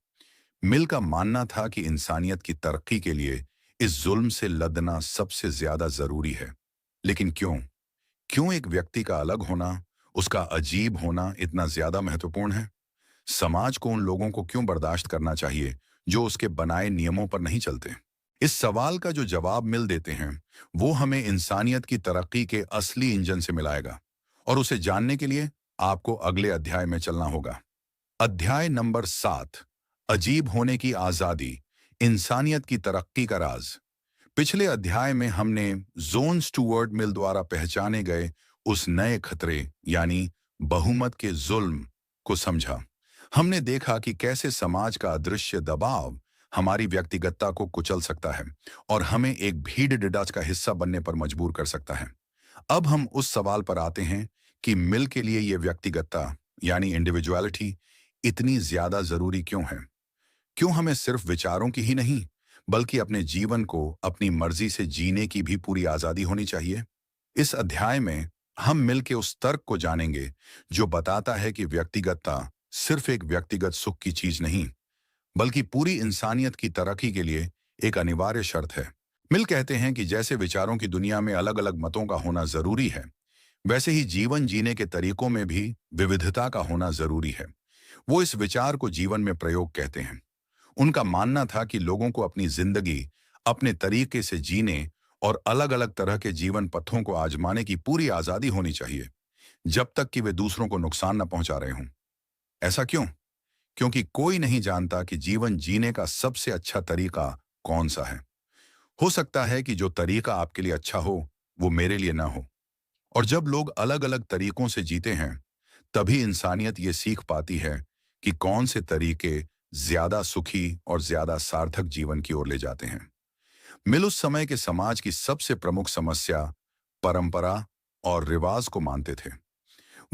मिल का मानना था कि इंसानियत की तरक्की के लिए इस जुल्म से लड़ना सबसे ज्यादा जरूरी है। लेकिन क्यों? क्यों एक व्यक्ति का अलग होना, उसका अजीब होना इतना ज्यादा महत्वपूर्ण है? समाज को उन लोगों को क्यों बर्दाश्त करना चाहिए जो उसके बनाए नियमों पर नहीं चलते? इस सवाल का जो जवाब मिल देते हैं, वो हमें इंसानियत की तरक्की के असली इंजन से मिलाएगा। और उसे जानने के लिए आपको अगले अध्याय में चलना होगा। अध्याय नंबर 7, अजीब होने की आजादी, इंसानियत की तरक्की का राज। पिछले अध्याय में हमने जोन स्टुअर्ट मिल द्वारा पहचाने गए उस नए खतरे यानी बहुमत के जुल्म को समझा। हमने देखा कि कैसे समाज का अदृश्य दबाव हमारी व्यक्तिगतता को कुचल सकता है और हमें एक भीड़ डिडाच का हिस्सा बनने पर मजबूर कर सकता है। अब हम उस सवाल पर आते हैं कि मिल के लिए यह व्यक्तिगतता यानी इंडिविजुअलिटी इतनी ज्यादा जरूरी क्यों है? क्यों हमें सिर्फ विचारों की ही नहीं, बल्कि अपने जीवन को अपनी मर्जी से जीने की भी पूरी आजादी होनी चाहिए? इस अध्याय में हम मिल के उस तर्क को जानेंगे जो बताता है कि व्यक्तिगतता सिर्फ एक व्यक्तिगत सुख की चीज नहीं, बल्कि पूरी इंसानियत की तरक्की के लिए एक अनिवार्य शर्त है। मिल कहते हैं कि जैसे विचारों की दुनिया में अलग अलग मतों का होना जरूरी है, वैसे ही जीवन जीने के तरीकों में भी विविधता का होना जरूरी है। वो इस विचार को जीवन में प्रयोग कहते हैं। उनका मानना था कि लोगों को अपनी जिंदगी अपने तरीके से जीने और अलग अलग तरह के जीवन पथों को आजमाने की पूरी आजादी होनी चाहिए, जब तक कि वे दूसरों को नुकसान न पहुंचा रहे हों। ऐसा क्यों? क्योंकि कोई नहीं जानता कि जीवन जीने का सबसे अच्छा तरीका कौन सा है। हो सकता है कि जो तरीका आपके लिए अच्छा हो, वो मेरे लिए ना हो। और जब लोग अलग अलग तरीकों से जीते हैं, तभी इंसानियत ये सीख पाती है कि कौन से तरीके ज्यादा सुखी और ज्यादा सार्थक जीवन की ओर ले जाते हैं। मिल उस समय के समाज की सबसे प्रमुख समस्या परंपरा और रिवाज को मानते थे।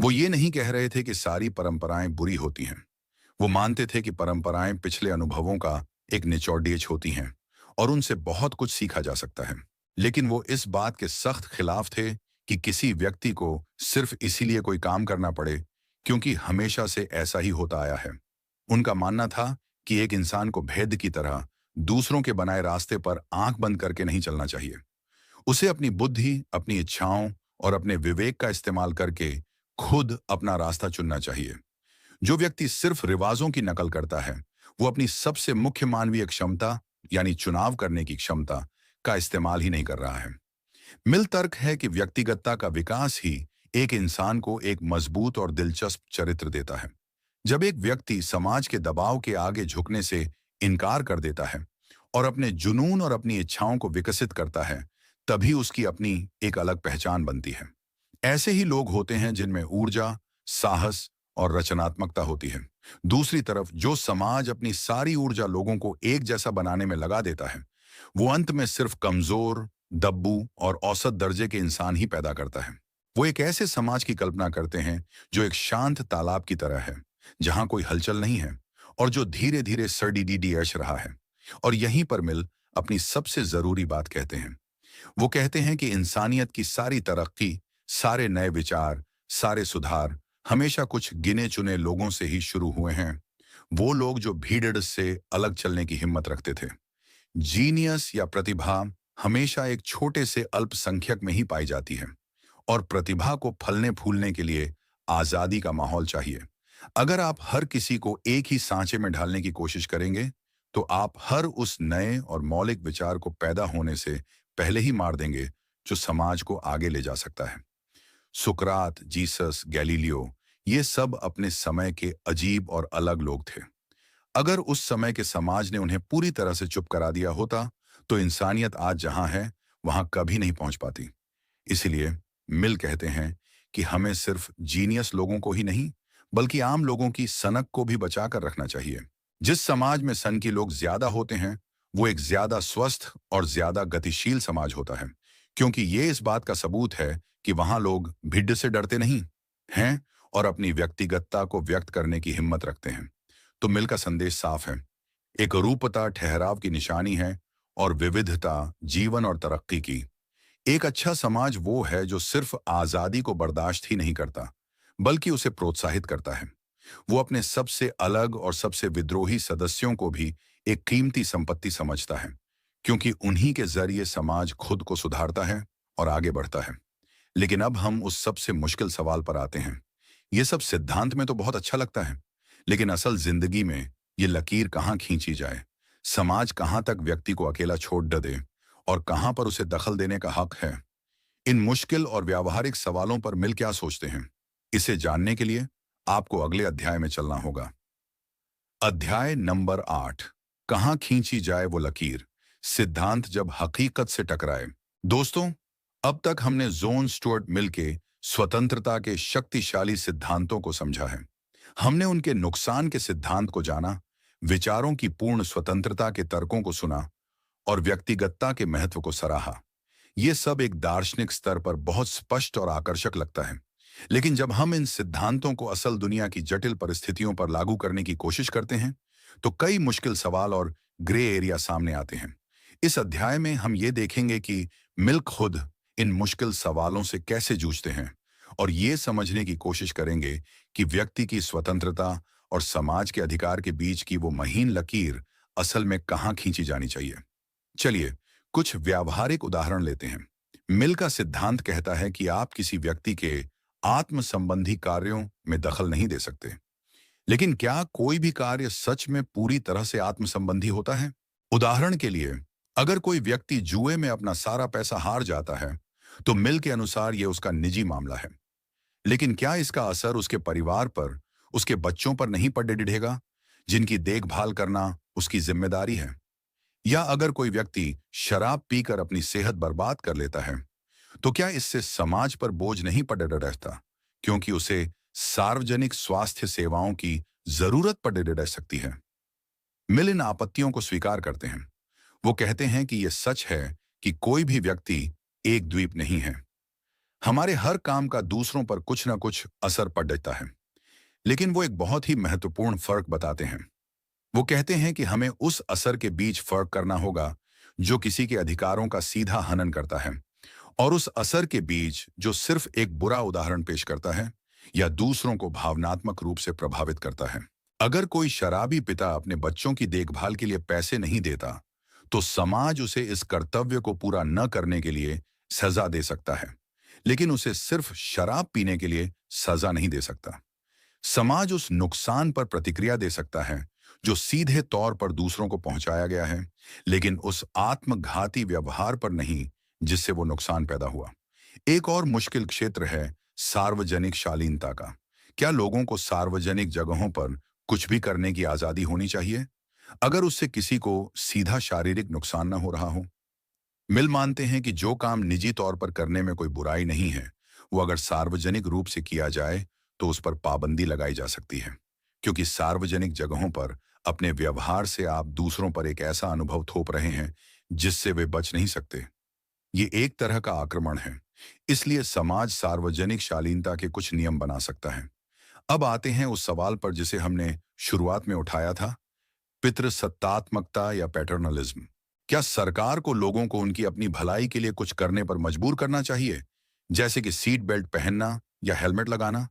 वो ये नहीं कह रहे थे कि सारी परंपराएं बुरी होती हैं। वो मानते थे कि परंपराएं पिछले अनुभवों का एक निचोड़ियच होती हैं और उनसे बहुत कुछ सीखा जा सकता है। लेकिन वो इस बात के सख्त खिलाफ थे कि किसी व्यक्ति को सिर्फ इसीलिए कोई काम करना पड़े क्योंकि हमेशा से ऐसा ही होता आया है। उनका मानना था कि एक इंसान को भेद की तरह दूसरों के बनाए रास्ते पर आंख बंद करके नहीं चलना चाहिए। उसे अपनी बुद्धि, अपनी इच्छाओं और अपने विवेक का इस्तेमाल करके खुद अपना रास्ता चुनना चाहिए। जो व्यक्ति सिर्फ रिवाजों की नकल करता है, वो अपनी सबसे मुख्य मानवीय क्षमता यानी चुनाव करने की क्षमता का इस्तेमाल ही नहीं कर रहा है। मिल तर्क है कि व्यक्तिगतता का विकास ही एक इंसान को एक मजबूत और दिलचस्प चरित्र देता है। जब एक व्यक्ति समाज के दबाव के आगे झुकने से इनकार कर देता है और अपने जुनून और अपनी इच्छाओं को विकसित करता है, तभी उसकी अपनी एक अलग पहचान बनती है। ऐसे ही लोग होते हैं जिनमें ऊर्जा, साहस और रचनात्मकता होती है। दूसरी तरफ जो समाज अपनी सारी ऊर्जा लोगों को एक जैसा बनाने में लगा देता है, वो अंत में सिर्फ कमजोर, दब्बू और औसत दर्जे के इंसान ही पैदा करता है। वो एक ऐसे समाज की कल्पना करते हैं जो एक शांत तालाब की तरह है, जहां कोई हलचल नहीं है और जो धीरे धीरे सडीडीडी ऐश रहा है। और यहीं पर मिल अपनी सबसे जरूरी बात कहते हैं। वो कहते हैं कि इंसानियत की सारी तरक्की, सारे नए विचार, सारे सुधार हमेशा कुछ गिने चुने लोगों से ही शुरू हुए हैं। वो लोग जो भीड़ से अलग चलने की हिम्मत रखते थे। जीनियस या प्रतिभा हमेशा एक छोटे से अल्पसंख्यक में ही पाई जाती है और प्रतिभा को फलने फूलने के लिए आजादी का माहौल चाहिए। अगर आप हर किसी को एक ही सांचे में ढालने की कोशिश करेंगे, तो आप हर उस नए और मौलिक विचार को पैदा होने से पहले ही मार देंगे जो समाज को आगे ले जा सकता है। सुकरात, जीसस, गैलीलियो, ये सब अपने समय के अजीब और अलग लोग थे। अगर उस समय के समाज ने उन्हें पूरी तरह से चुप करा दिया होता, तो इंसानियत आज जहां है, वहां कभी नहीं पहुंच पाती। इसीलिए मिल कहते हैं कि हमें सिर्फ जीनियस लोगों को ही नहीं, बल्कि आम लोगों की सनक को भी बचाकर रखना चाहिए। जिस समाज में सन के लोग ज्यादा होते हैं, वो एक ज्यादा स्वस्थ और ज्यादा गतिशील समाज होता है, क्योंकि ये इस बात का सबूत है कि वहां लोग भिड्ड से डरते नहीं हैं और अपनी व्यक्तिगतता को व्यक्त करने की हिम्मत रखते हैं। तो मिल का संदेश साफ है। एक रूपता ठहराव की निशानी है और विविधता जीवन और तरक्की की। एक अच्छा समाज वो है जो सिर्फ आजादी को बर्दाश्त ही नहीं करता, बल्कि उसे प्रोत्साहित करता है। वो अपने सबसे अलग और सबसे विद्रोही सदस्यों को भी एक कीमती संपत्ति समझता है, क्योंकि उन्हीं के जरिए समाज खुद को सुधारता है और आगे बढ़ता है। लेकिन अब हम उस सबसे मुश्किल सवाल पर आते हैं। ये सब सिद्धांत में तो बहुत अच्छा लगता है, लेकिन असल जिंदगी में ये लकीर कहाँ खींची जाए? समाज कहाँ तक व्यक्ति को अकेला छोड़ दे और कहाँ पर उसे दखल देने का हक है? इन मुश्किल और व्यावहारिक सवालों पर मिल क्या सोचते हैं? इसे जानने के लिए आपको अगले अध्याय में चलना होगा। अध्याय नंबर 8। कहाँ खींची जाए वो लकीर, सिद्धांत जब हकीकत से टकराए। दोस्तों, अब तक हमने जॉन स्टुअर्ट मिल के स्वतंत्रता के शक्तिशाली सिद्धांतों को समझा है। हमने उनके नुकसान के सिद्धांत को जाना, विचारों की पूर्ण स्वतंत्रता के तर्कों को सुना और व्यक्तिगतता के महत्व को सराहा। ये सब एक दार्शनिक स्तर पर बहुत स्पष्ट और आकर्षक लगता है, लेकिन जब हम इन सिद्धांतों को असल दुनिया की जटिल परिस्थितियों पर लागू करने की कोशिश करते हैं, तो कई मुश्किल सवाल और ग्रे एरिया सामने आते हैं। इस अध्याय में हम ये देखेंगे कि मिल खुद इन मुश्किल सवालों से कैसे जूझते हैं और ये समझने की कोशिश करेंगे कि व्यक्ति की स्वतंत्रता और समाज के अधिकार के बीच की वो महीन लकीर असल में कहाँ खींची जानी चाहिए। चलिए कुछ व्यावहारिक उदाहरण लेते हैं। मिल का सिद्धांत कहता है कि आप किसी व्यक्ति के आत्म संबंधी कार्यों में दखल नहीं दे सकते, लेकिन क्या कोई भी कार्य सच में पूरी तरह से आत्म संबंधी होता है? उदाहरण के लिए, अगर कोई व्यक्ति जुए में अपना सारा पैसा हार जाता है, तो मिल के अनुसार यह उसका निजी मामला है। लेकिन क्या इसका असर उसके परिवार पर, उसके बच्चों पर नहीं पड़ेगा, जिनकी देखभाल करना उसकी जिम्मेदारी है? या अगर कोई व्यक्ति शराब पीकर अपनी सेहत बर्बाद कर लेता है, तो क्या इससे समाज पर बोझ नहीं पड़ रहता, क्योंकि उसे सार्वजनिक स्वास्थ्य सेवाओं की जरूरत पड़ रह सकती है? मिल इन आपत्तियों को स्वीकार करते हैं। वो कहते हैं कि यह सच है कि कोई भी व्यक्ति एक द्वीप नहीं है। हमारे हर काम का दूसरों पर कुछ ना कुछ असर पड़ता है। लेकिन वो एक बहुत ही महत्वपूर्ण फर्क बताते हैं। वो कहते हैं कि हमें उस असर के बीच फर्क करना होगा जो किसी के अधिकारों का सीधा हनन करता है, और उस असर के बीच जो सिर्फ एक बुरा उदाहरण पेश करता है या दूसरों को भावनात्मक रूप से प्रभावित करता है। अगर कोई शराबी पिता अपने बच्चों की देखभाल के लिए पैसे नहीं देता, तो समाज उसे इस कर्तव्य को पूरा न करने के लिए सजा दे सकता है, लेकिन उसे सिर्फ शराब पीने के लिए सजा नहीं दे सकता। समाज उस नुकसान पर प्रतिक्रिया दे सकता है जो सीधे तौर पर दूसरों को पहुंचाया गया है, लेकिन उस आत्मघाती व्यवहार पर नहीं जिससे वो नुकसान पैदा हुआ। एक और मुश्किल क्षेत्र है सार्वजनिक शालीनता का। क्या लोगों को सार्वजनिक जगहों पर कुछ भी करने की आजादी होनी चाहिए, अगर उससे किसी को सीधा शारीरिक नुकसान न हो रहा हो? मिल मानते हैं कि जो काम निजी तौर पर करने में कोई बुराई नहीं है, वो अगर सार्वजनिक रूप से किया जाए तो उस पर पाबंदी लगाई जा सकती है, क्योंकि सार्वजनिक जगहों पर अपने व्यवहार से आप दूसरों पर एक ऐसा अनुभव थोप रहे हैं जिससे वे बच नहीं सकते। ये एक तरह का आक्रमण है। इसलिए समाज सार्वजनिक शालीनता के कुछ नियम बना सकता है। अब आते हैं उस सवाल पर जिसे हमने शुरुआत में उठाया था, पितृसत्तात्मकता या पैटर्नलिज्म। क्या सरकार को लोगों को उनकी अपनी भलाई के लिए कुछ करने पर मजबूर करना चाहिए, जैसे कि सीट बेल्ट पहनना या हेलमेट लगाना?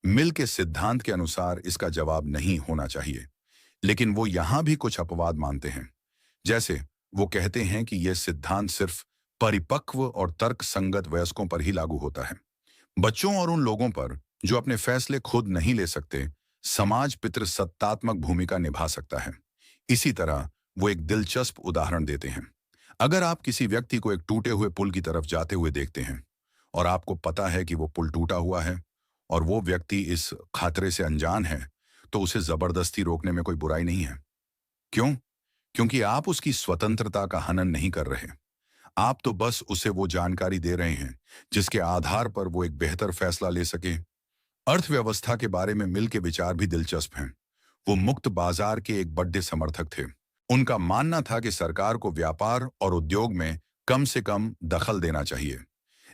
मिल के सिद्धांत के अनुसार इसका जवाब नहीं होना चाहिए, लेकिन वो यहां भी कुछ अपवाद मानते हैं। जैसे वो कहते हैं कि यह सिद्धांत सिर्फ परिपक्व और तर्कसंगत वयस्कों पर ही लागू होता है। बच्चों और उन लोगों पर जो अपने फैसले खुद नहीं ले सकते, समाज पितृसत्तात्मक भूमिका निभा सकता है। इसी तरह वो एक दिलचस्प उदाहरण देते हैं। अगर आप किसी व्यक्ति को एक टूटे हुए पुल की तरफ जाते हुए देखते हैं, और आपको पता है कि वो पुल टूटा हुआ है और वो व्यक्ति इस खतरे से अनजान है, तो उसे जबरदस्ती रोकने में कोई बुराई नहीं है। क्यों? क्योंकि आप उसकी स्वतंत्रता का हनन नहीं कर रहे। आप तो बस उसे वो जानकारी दे रहे हैं जिसके आधार पर वो एक बेहतर फैसला ले सके। अर्थव्यवस्था के बारे में मिल के विचार भी दिलचस्प हैं। वो मुक्त बाजार के एक बड़े समर्थक थे। उनका मानना था कि सरकार को व्यापार और उद्योग में कम से कम दखल देना चाहिए,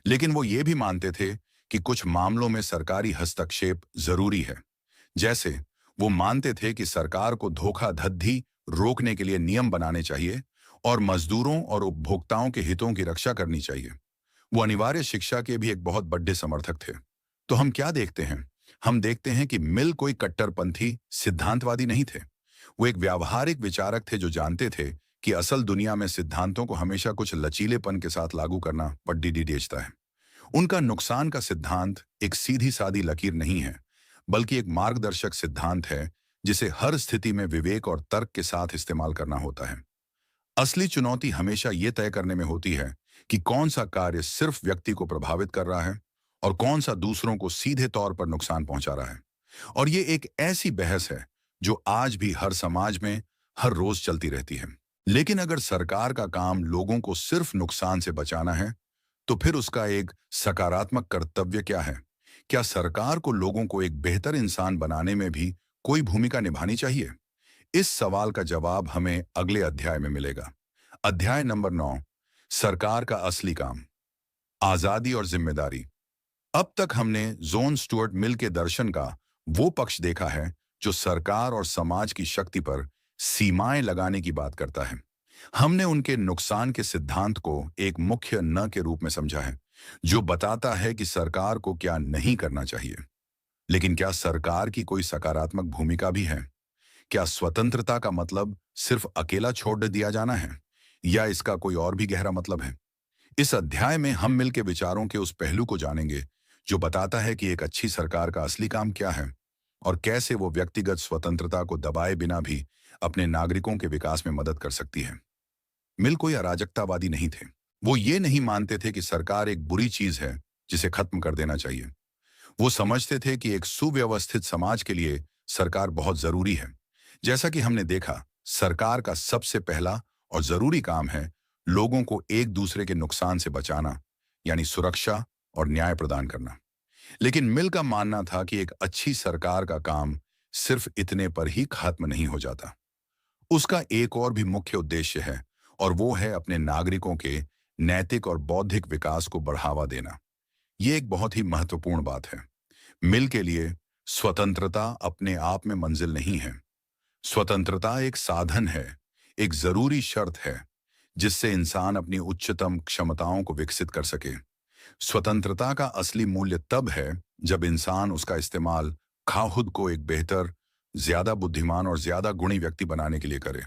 लेकिन वो ये भी मानते थे कि कुछ मामलों में सरकारी हस्तक्षेप जरूरी है। जैसे वो मानते थे कि सरकार को धोखाधड़ी रोकने के लिए नियम बनाने चाहिए और मजदूरों और उपभोक्ताओं के हितों की रक्षा करनी चाहिए। वो अनिवार्य शिक्षा के भी एक बहुत बड़े समर्थक थे। तो हम क्या देखते हैं? हम देखते हैं कि मिल कोई कट्टरपंथी सिद्धांतवादी नहीं थे। वो एक व्यावहारिक विचारक थे जो जानते थे कि असल दुनिया में सिद्धांतों को हमेशा कुछ लचीलेपन के साथ लागू करना पड्डी डेचता है। उनका नुकसान का सिद्धांत एक सीधी सादी लकीर नहीं है, बल्कि एक मार्गदर्शक सिद्धांत है जिसे हर स्थिति में विवेक और तर्क के साथ इस्तेमाल करना होता है। असली चुनौती हमेशा ये तय करने में होती है कि कौन सा कार्य सिर्फ व्यक्ति को प्रभावित कर रहा है और कौन सा दूसरों को सीधे तौर पर नुकसान पहुंचा रहा है। और ये एक ऐसी बहस है जो आज भी हर समाज में हर रोज चलती रहती है। लेकिन अगर सरकार का काम लोगों को सिर्फ नुकसान से बचाना है, तो फिर उसका एक सकारात्मक कर्तव्य क्या है? क्या सरकार को लोगों को एक बेहतर इंसान बनाने में भी कोई भूमिका निभानी चाहिए? इस सवाल का जवाब हमें अगले अध्याय में मिलेगा। अध्याय नंबर 9, सरकार का असली काम, आजादी और जिम्मेदारी। अब तक हमने जॉन स्टुअर्ट मिल के दर्शन का वो पक्ष देखा है जो सरकार और समाज की शक्ति पर सीमाएं लगाने की बात करता है। हमने उनके नुकसान के सिद्धांत को एक मुख्य न के रूप में समझा है, जो बताता है कि सरकार को क्या नहीं करना चाहिए। लेकिन क्या सरकार की कोई सकारात्मक भूमिका भी है? क्या स्वतंत्रता का मतलब सिर्फ अकेला छोड़ दिया जाना है, या इसका कोई और भी गहरा मतलब है? इस अध्याय में हम मिलके विचारों के उस पहलू को जानेंगे जो बताता है कि एक अच्छी सरकार का असली काम क्या है और कैसे वो व्यक्तिगत स्वतंत्रता को दबाए बिना भी अपने नागरिकों के विकास में मदद कर सकती है। मिल कोई अराजकतावादी नहीं थे। वो ये नहीं मानते थे कि सरकार एक बुरी चीज है जिसे खत्म कर देना चाहिए। वो समझते थे कि एक सुव्यवस्थित समाज के लिए सरकार बहुत जरूरी है। जैसा कि हमने देखा, सरकार का सबसे पहला और जरूरी काम है लोगों को एक दूसरे के नुकसान से बचाना, यानी सुरक्षा और न्याय प्रदान करना। लेकिन मिल का मानना था कि एक अच्छी सरकार का काम सिर्फ इतने पर ही खत्म नहीं हो जाता। उसका एक और भी मुख्य उद्देश्य है, और वो है अपने नागरिकों के नैतिक और बौद्धिक विकास को बढ़ावा देना। ये एक बहुत ही महत्वपूर्ण बात है। मिल के लिए स्वतंत्रता अपने आप में मंजिल नहीं है। स्वतंत्रता एक साधन है, एक जरूरी शर्त है जिससे इंसान अपनी उच्चतम क्षमताओं को विकसित कर सके। स्वतंत्रता का असली मूल्य तब है जब इंसान उसका इस्तेमाल खुद को एक बेहतर, ज्यादा बुद्धिमान और ज्यादा गुणी व्यक्ति बनाने के लिए करे।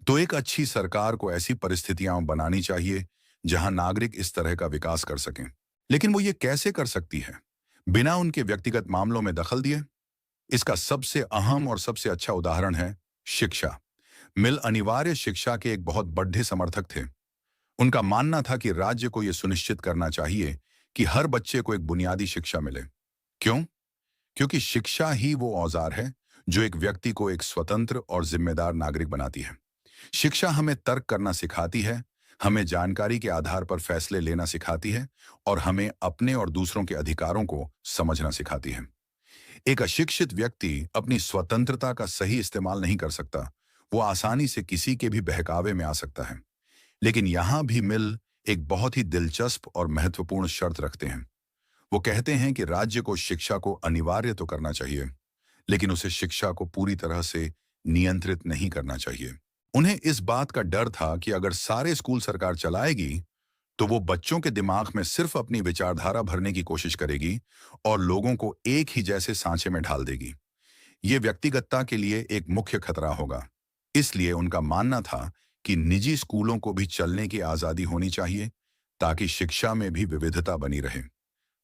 तो एक अच्छी सरकार को ऐसी परिस्थितियां बनानी चाहिए जहां नागरिक इस तरह का विकास कर सकें। लेकिन वो ये कैसे कर सकती है बिना उनके व्यक्तिगत मामलों में दखल दिए? इसका सबसे अहम और सबसे अच्छा उदाहरण है शिक्षा। मिल अनिवार्य शिक्षा के एक बहुत बड़े समर्थक थे। उनका मानना था कि राज्य को यह सुनिश्चित करना चाहिए कि हर बच्चे को एक बुनियादी शिक्षा मिले। क्यों? क्योंकि शिक्षा ही वो औजार है जो एक व्यक्ति को एक स्वतंत्र और जिम्मेदार नागरिक बनाती है। शिक्षा हमें तर्क करना सिखाती है, हमें जानकारी के आधार पर फैसले लेना सिखाती है और हमें अपने और दूसरों के अधिकारों को समझना सिखाती है। एक अशिक्षित व्यक्ति अपनी स्वतंत्रता का सही इस्तेमाल नहीं कर सकता। वो आसानी से किसी के भी बहकावे में आ सकता है। लेकिन यहां भी मिल एक बहुत ही दिलचस्प और महत्वपूर्ण शर्त रखते हैं। वो कहते हैं कि राज्य को शिक्षा को अनिवार्य तो करना चाहिए, लेकिन उसे शिक्षा को पूरी तरह से नियंत्रित नहीं करना चाहिए। उन्हें इस बात का डर था कि अगर सारे स्कूल सरकार चलाएगी तो वो बच्चों के दिमाग में सिर्फ अपनी विचारधारा भरने की कोशिश करेगी और लोगों को एक ही जैसे सांचे में ढाल देगी। ये व्यक्तिगतता के लिए एक मुख्य खतरा होगा। इसलिए उनका मानना था कि निजी स्कूलों को भी चलने की आजादी होनी चाहिए ताकि शिक्षा में भी विविधता बनी रहे।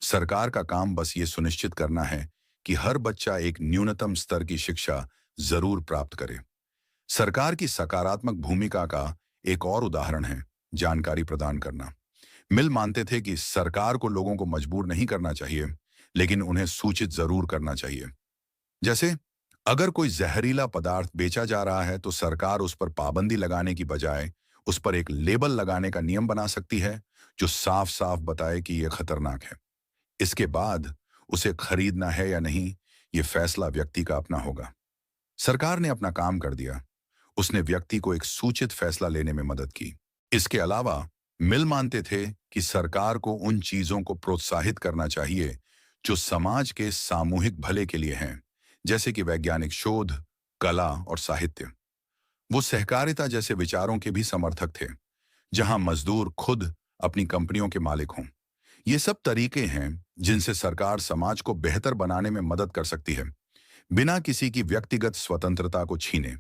सरकार का काम बस ये सुनिश्चित करना है कि हर बच्चा एक न्यूनतम स्तर की शिक्षा जरूर प्राप्त करे। सरकार की सकारात्मक भूमिका का एक और उदाहरण है जानकारी प्रदान करना। मिल मानते थे कि सरकार को लोगों को मजबूर नहीं करना चाहिए, लेकिन उन्हें सूचित जरूर करना चाहिए। जैसे अगर कोई जहरीला पदार्थ बेचा जा रहा है तो सरकार उस पर पाबंदी लगाने की बजाय उस पर एक लेबल लगाने का नियम बना सकती है, जो साफ साफ बताए कि यह खतरनाक है। इसके बाद उसे खरीदना है या नहीं, यह फैसला व्यक्ति का अपना होगा। सरकार ने अपना काम कर दिया, उसने व्यक्ति को एक सूचित फैसला लेने में मदद की। इसके अलावा मिल मानते थे कि सरकार को उन चीजों को प्रोत्साहित करना चाहिए जो समाज के सामूहिक भले के लिए हैं, जैसे कि वैज्ञानिक शोध, कला और साहित्य। वो सहकारिता जैसे विचारों के भी समर्थक थे, जहां मजदूर खुद अपनी कंपनियों के मालिक हों। ये सब तरीके हैं जिनसे सरकार समाज को बेहतर बनाने में मदद कर सकती है, बिना किसी की व्यक्तिगत स्वतंत्रता को छीने।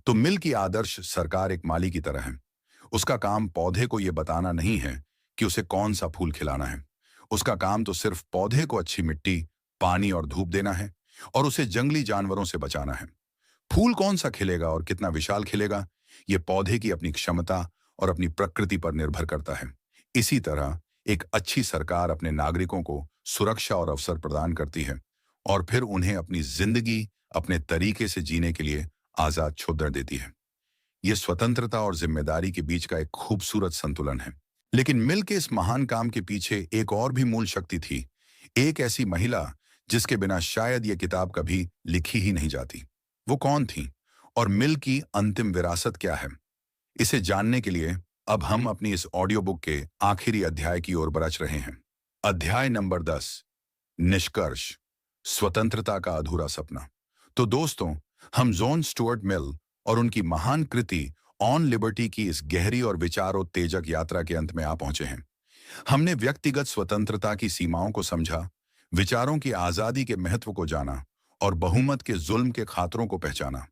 तो मिल की आदर्श सरकार एक माली की तरह है। उसका काम पौधे को यह बताना नहीं है कि उसे कौन सा फूल खिलाना है। उसका काम तो सिर्फ पौधे को अच्छी मिट्टी, पानी और धूप देना है, और उसे जंगली जानवरों से बचाना है। फूल कौन सा खिलेगा और कितना विशाल खिलेगा, यह पौधे की अपनी क्षमता और अपनी प्रकृति पर निर्भर करता है। इसी तरह एक अच्छी सरकार अपने नागरिकों को सुरक्षा और अवसर प्रदान करती है, और फिर उन्हें अपनी जिंदगी अपने तरीके से जीने के लिए आजाद छोड़ देती है। यह स्वतंत्रता और जिम्मेदारी के बीच का एक खूबसूरत संतुलन है। लेकिन मिल के इस महान काम के पीछे एक और भी मूल शक्ति थी, एक ऐसी महिला जिसके बिना शायद यह किताब कभी लिखी ही नहीं जाती। वो कौन थी और मिल की अंतिम विरासत क्या है? इसे जानने के लिए अब हम अपनी इस ऑडियो बुक के आखिरी अध्याय की ओर बढ़ रहे हैं। अध्याय नंबर 10, निष्कर्ष, स्वतंत्रता का अधूरा सपना। तो दोस्तों, हम जॉन स्टुअर्ट मिल और उनकी महान कृति ऑन लिबर्टी की इस गहरी और विचारोत्तेजक यात्रा के अंत में आ पहुंचे हैं। हमने व्यक्तिगत स्वतंत्रता की सीमाओं को समझा, विचारों की आजादी के महत्व को जाना और बहुमत के जुल्म के खातरों को पहचाना।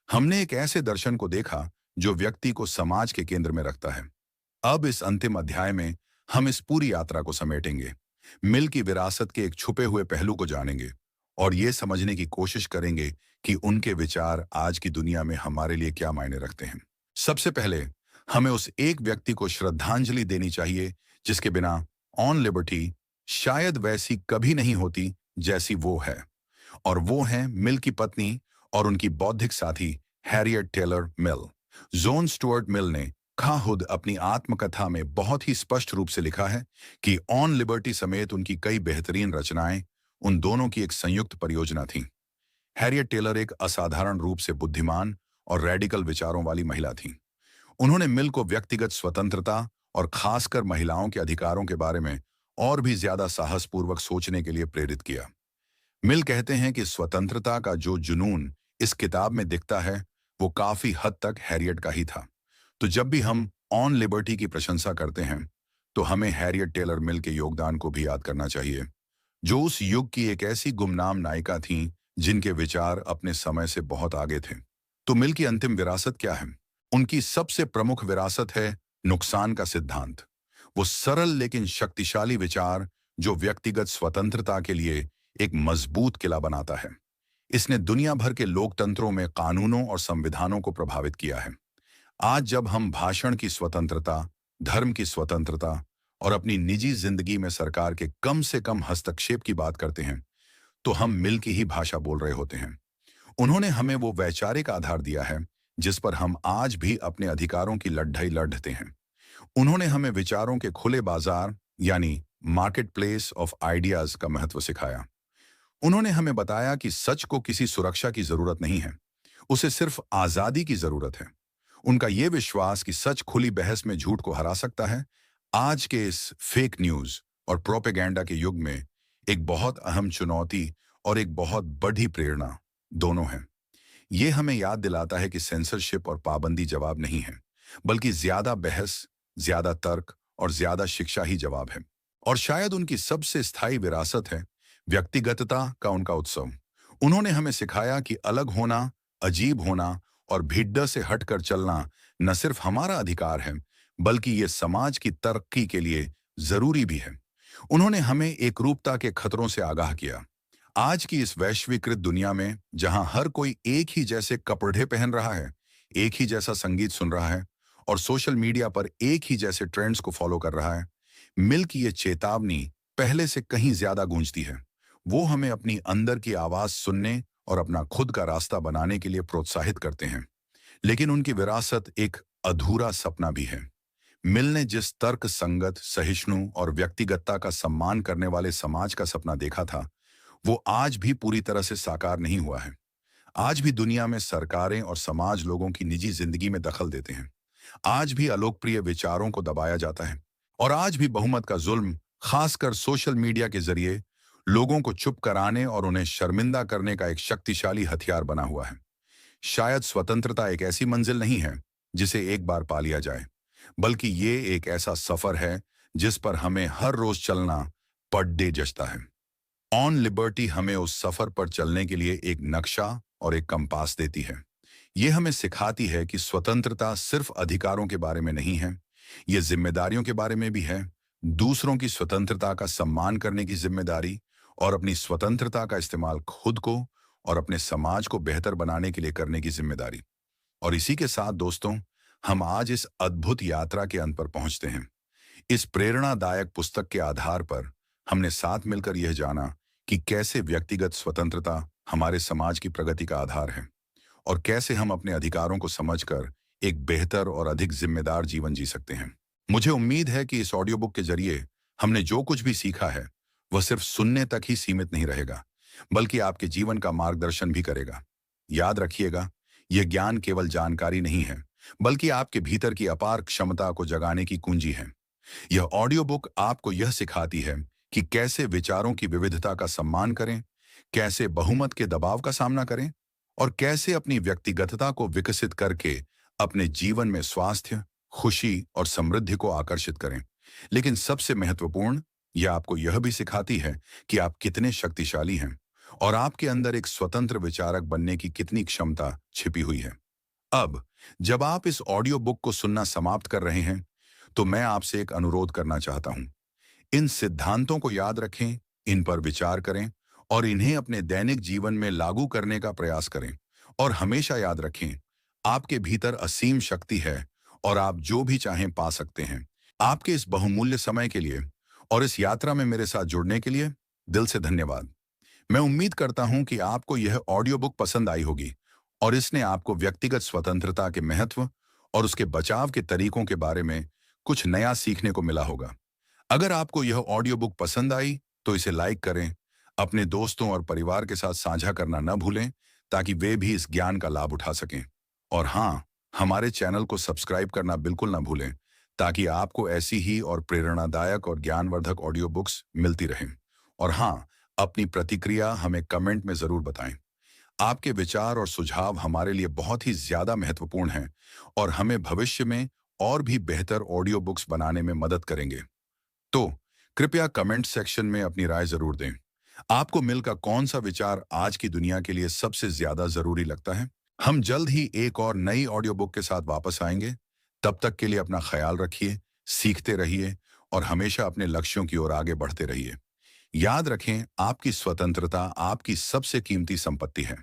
हमने एक ऐसे दर्शन को देखा जो व्यक्ति को समाज के केंद्र में रखता है। अब इस अंतिम अध्याय में हम इस पूरी यात्रा को समेटेंगे, मिल की विरासत के एक छुपे हुए पहलू को जानेंगे और ये समझने की कोशिश करेंगे कि उनके विचार आज की दुनिया में हमारे लिए क्या मायने रखते हैं। सबसे पहले हमें उस एक व्यक्ति को श्रद्धांजलि देनी चाहिए जिसके बिना ऑन लिबर्टी शायद वैसी कभी नहीं होती जैसी वो है, और वो है मिल की पत्नी और उनकी बौद्धिक साथी हैरियट टेलर मिल। जॉन स्टुअर्ट मिल ने खुद अपनी आत्मकथा में बहुत ही स्पष्ट रूप से लिखा है कि ऑन लिबर्टी समेत उनकी कई बेहतरीन रचनाएं उन दोनों की एक संयुक्त परियोजना थी। हैरियट टेलर एक असाधारण रूप से बुद्धिमान और रेडिकल विचारों वाली महिला थी। उन्होंने मिल को व्यक्तिगत स्वतंत्रता और खासकर महिलाओं के अधिकारों के बारे में और भी ज्यादा साहसपूर्वक सोचने के लिए प्रेरित किया। मिल कहते हैं कि स्वतंत्रता का जो जुनून इस किताब में दिखता है वो काफी हद तक हैरियट का ही था। तो जब भी हम ऑन लिबर्टी की प्रशंसा करते हैं तो हमें हैरियट टेलर मिल के योगदान को भी याद करना चाहिए, जो उस युग की एक ऐसी गुमनाम नायिका थीं जिनके विचार अपने समय से बहुत आगे थे। तो मिल की अंतिम विरासत क्या है? उनकी सबसे प्रमुख विरासत है नुकसान का सिद्धांत। वो सरल लेकिन शक्तिशाली विचार जो व्यक्तिगत स्वतंत्रता के लिए एक मजबूत किला बनाता है। इसने दुनिया भर के लोकतंत्रों में कानूनों और संविधानों को प्रभावित किया है। आज जब हम भाषण की स्वतंत्रता, धर्म की स्वतंत्रता और अपनी निजी जिंदगी में सरकार के कम से कम हस्तक्षेप की बात करते हैं, तो हम मिल की ही भाषा बोल रहे होते हैं। उन्होंने हमें वो वैचारिक आधार दिया है जिस पर हम आज भी अपने अधिकारों की लड़ाई लड़ते हैं। उन्होंने हमें विचारों के खुले बाजार यानी मार्केट प्लेस ऑफ आइडियाज का महत्व सिखाया। उन्होंने हमें बताया कि सच को किसी सुरक्षा की जरूरत नहीं है, उसे सिर्फ आजादी की जरूरत है। उनका यह विश्वास कि सच खुली बहस में झूठ को हरा सकता है, आज के इस फेक न्यूज और प्रोपेगेंडा के युग में एक बहुत अहम चुनौती और एक बहुत बड़ी प्रेरणा दोनों है। ये हमें याद दिलाता है कि सेंसरशिप और पाबंदी जवाब नहीं है, बल्कि ज्यादा बहस, ज्यादा तर्क और ज्यादा शिक्षा ही जवाब है। और शायद उनकी सबसे स्थायी विरासत है व्यक्तिगतता का उनका उत्सव। उन्होंने हमें सिखाया कि अलग होना, अजीब होना और भीड़ से हटकर चलना न सिर्फ हमारा अधिकार है, बल्कि ये समाज की तरक्की के लिए जरूरी भी है। उन्होंने हमें एकरूपता के खतरों से आगाह किया। आज की इस वैश्वीकृत दुनिया में जहां हर कोई एक ही जैसे कपड़े पहन रहा है, एक ही जैसा संगीत सुन रहा है और सोशल मीडिया पर एक ही जैसे ट्रेंड्स को फॉलो कर रहा है, मिल की ये चेतावनी पहले से कहीं ज्यादा गूंजती है। वो हमें अपनी अंदर की आवाज सुनने और अपना खुद का रास्ता बनाने के लिए प्रोत्साहित करते हैं। लेकिन उनकी विरासत एक अधूरा सपना भी है। मिल ने जिस तर्क संगत, सहिष्णु और व्यक्तिगतता का सम्मान करने वाले समाज का सपना देखा था, वो आज भी पूरी तरह से साकार नहीं हुआ है। आज भी दुनिया में सरकारें और समाज लोगों की निजी जिंदगी में दखल देते हैं। आज भी अलोकप्रिय विचारों को दबाया जाता है। और आज भी बहुमत का जुल्म, खासकर सोशल मीडिया के जरिए, लोगों को चुप कराने और उन्हें शर्मिंदा करने का एक शक्तिशाली हथियार बना हुआ है। शायद स्वतंत्रता एक ऐसी मंजिल नहीं है जिसे एक बार पा लिया जाए, बल्कि ये एक ऐसा सफर है जिस पर हमें हर रोज चलना पर डे जचता है। ऑन लिबर्टी हमें उस सफर पर चलने के लिए एक नक्शा और एक कंपास देती है। ये हमें सिखाती है कि स्वतंत्रता सिर्फ अधिकारों के बारे में नहीं है, ये जिम्मेदारियों के बारे में भी है। दूसरों की स्वतंत्रता का सम्मान करने की जिम्मेदारी और अपनी स्वतंत्रता का इस्तेमाल खुद को और अपने समाज को बेहतर बनाने के लिए करने की जिम्मेदारी। और इसी के साथ दोस्तों, हम आज इस अद्भुत यात्रा के अंत पर पहुंचते हैं। इस प्रेरणादायक पुस्तक के आधार पर हमने साथ मिलकर यह जाना कि कैसे व्यक्तिगत स्वतंत्रता हमारे समाज की प्रगति का आधार है और कैसे हम अपने अधिकारों को समझकर एक बेहतर और अधिक जिम्मेदार जीवन जी सकते हैं। मुझे उम्मीद है कि इस ऑडियो बुक के जरिए हमने जो कुछ भी सीखा है वह सिर्फ सुनने तक ही सीमित नहीं रहेगा, बल्कि आपके जीवन का मार्गदर्शन भी करेगा। याद रखिएगा, यह ज्ञान केवल जानकारी नहीं है, बल्कि आपके भीतर की अपार क्षमता को जगाने की कुंजी है। यह ऑडियो बुक आपको यह सिखाती है कि कैसे विचारों की विविधता का सम्मान करें, कैसे बहुमत के दबाव का सामना करें और कैसे अपनी व्यक्तिगतता को विकसित करके अपने जीवन में स्वास्थ्य, खुशी और समृद्धि को आकर्षित करें। लेकिन सबसे महत्वपूर्ण, यह आपको यह भी सिखाती है कि आप कितने शक्तिशाली हैं और आपके अंदर एक स्वतंत्र विचारक बनने की कितनी क्षमता छिपी हुई है। अब जब आप इस ऑडियो बुक को सुनना समाप्त कर रहे हैं, तो मैं आपसे एक अनुरोध करना चाहता हूं। इन सिद्धांतों को याद रखें, इन पर विचार करें और इन्हें अपने दैनिक जीवन में लागू करने का प्रयास करें। और हमेशा याद रखें, आपके भीतर असीम शक्ति है और आप जो भी चाहें पा सकते हैं। आपके इस बहुमूल्य समय के लिए और इस यात्रा में मेरे साथ जुड़ने के लिए दिल से धन्यवाद। मैं उम्मीद करता हूं कि आपको यह ऑडियो बुक पसंद आई होगी और इसने आपको व्यक्तिगत स्वतंत्रता के महत्व और उसके बचाव के तरीकों के बारे में कुछ नया सीखने को मिला होगा। अगर आपको यह ऑडियो बुक पसंद आई तो इसे लाइक करें, अपने दोस्तों और परिवार के साथ साझा करना न भूलें ताकि वे भी इस ज्ञान का लाभ उठा सकें। और हाँ, हमारे चैनल को सब्सक्राइब करना बिल्कुल न भूलें ताकि आपको ऐसी ही और प्रेरणादायक और ज्ञानवर्धक ऑडियो बुक्स मिलती रहें। और हाँ, अपनी प्रतिक्रिया हमें कमेंट में जरूर बताएं। आपके विचार और सुझाव हमारे लिए बहुत ही ज्यादा महत्वपूर्ण हैं और हमें भविष्य में और भी बेहतर ऑडियो बुक्स बनाने में मदद करेंगे। तो कृपया कमेंट सेक्शन में अपनी राय जरूर दें। आपको मिल का कौन सा विचार आज की दुनिया के लिए सबसे ज्यादा जरूरी लगता है? हम जल्द ही एक और नई ऑडियो बुक के साथ वापस आएंगे। तब तक के लिए अपना ख्याल रखिए, सीखते रहिए और हमेशा अपने लक्ष्यों की ओर आगे बढ़ते रहिए। याद रखें, आपकी स्वतंत्रता आपकी सबसे कीमती संपत्ति है।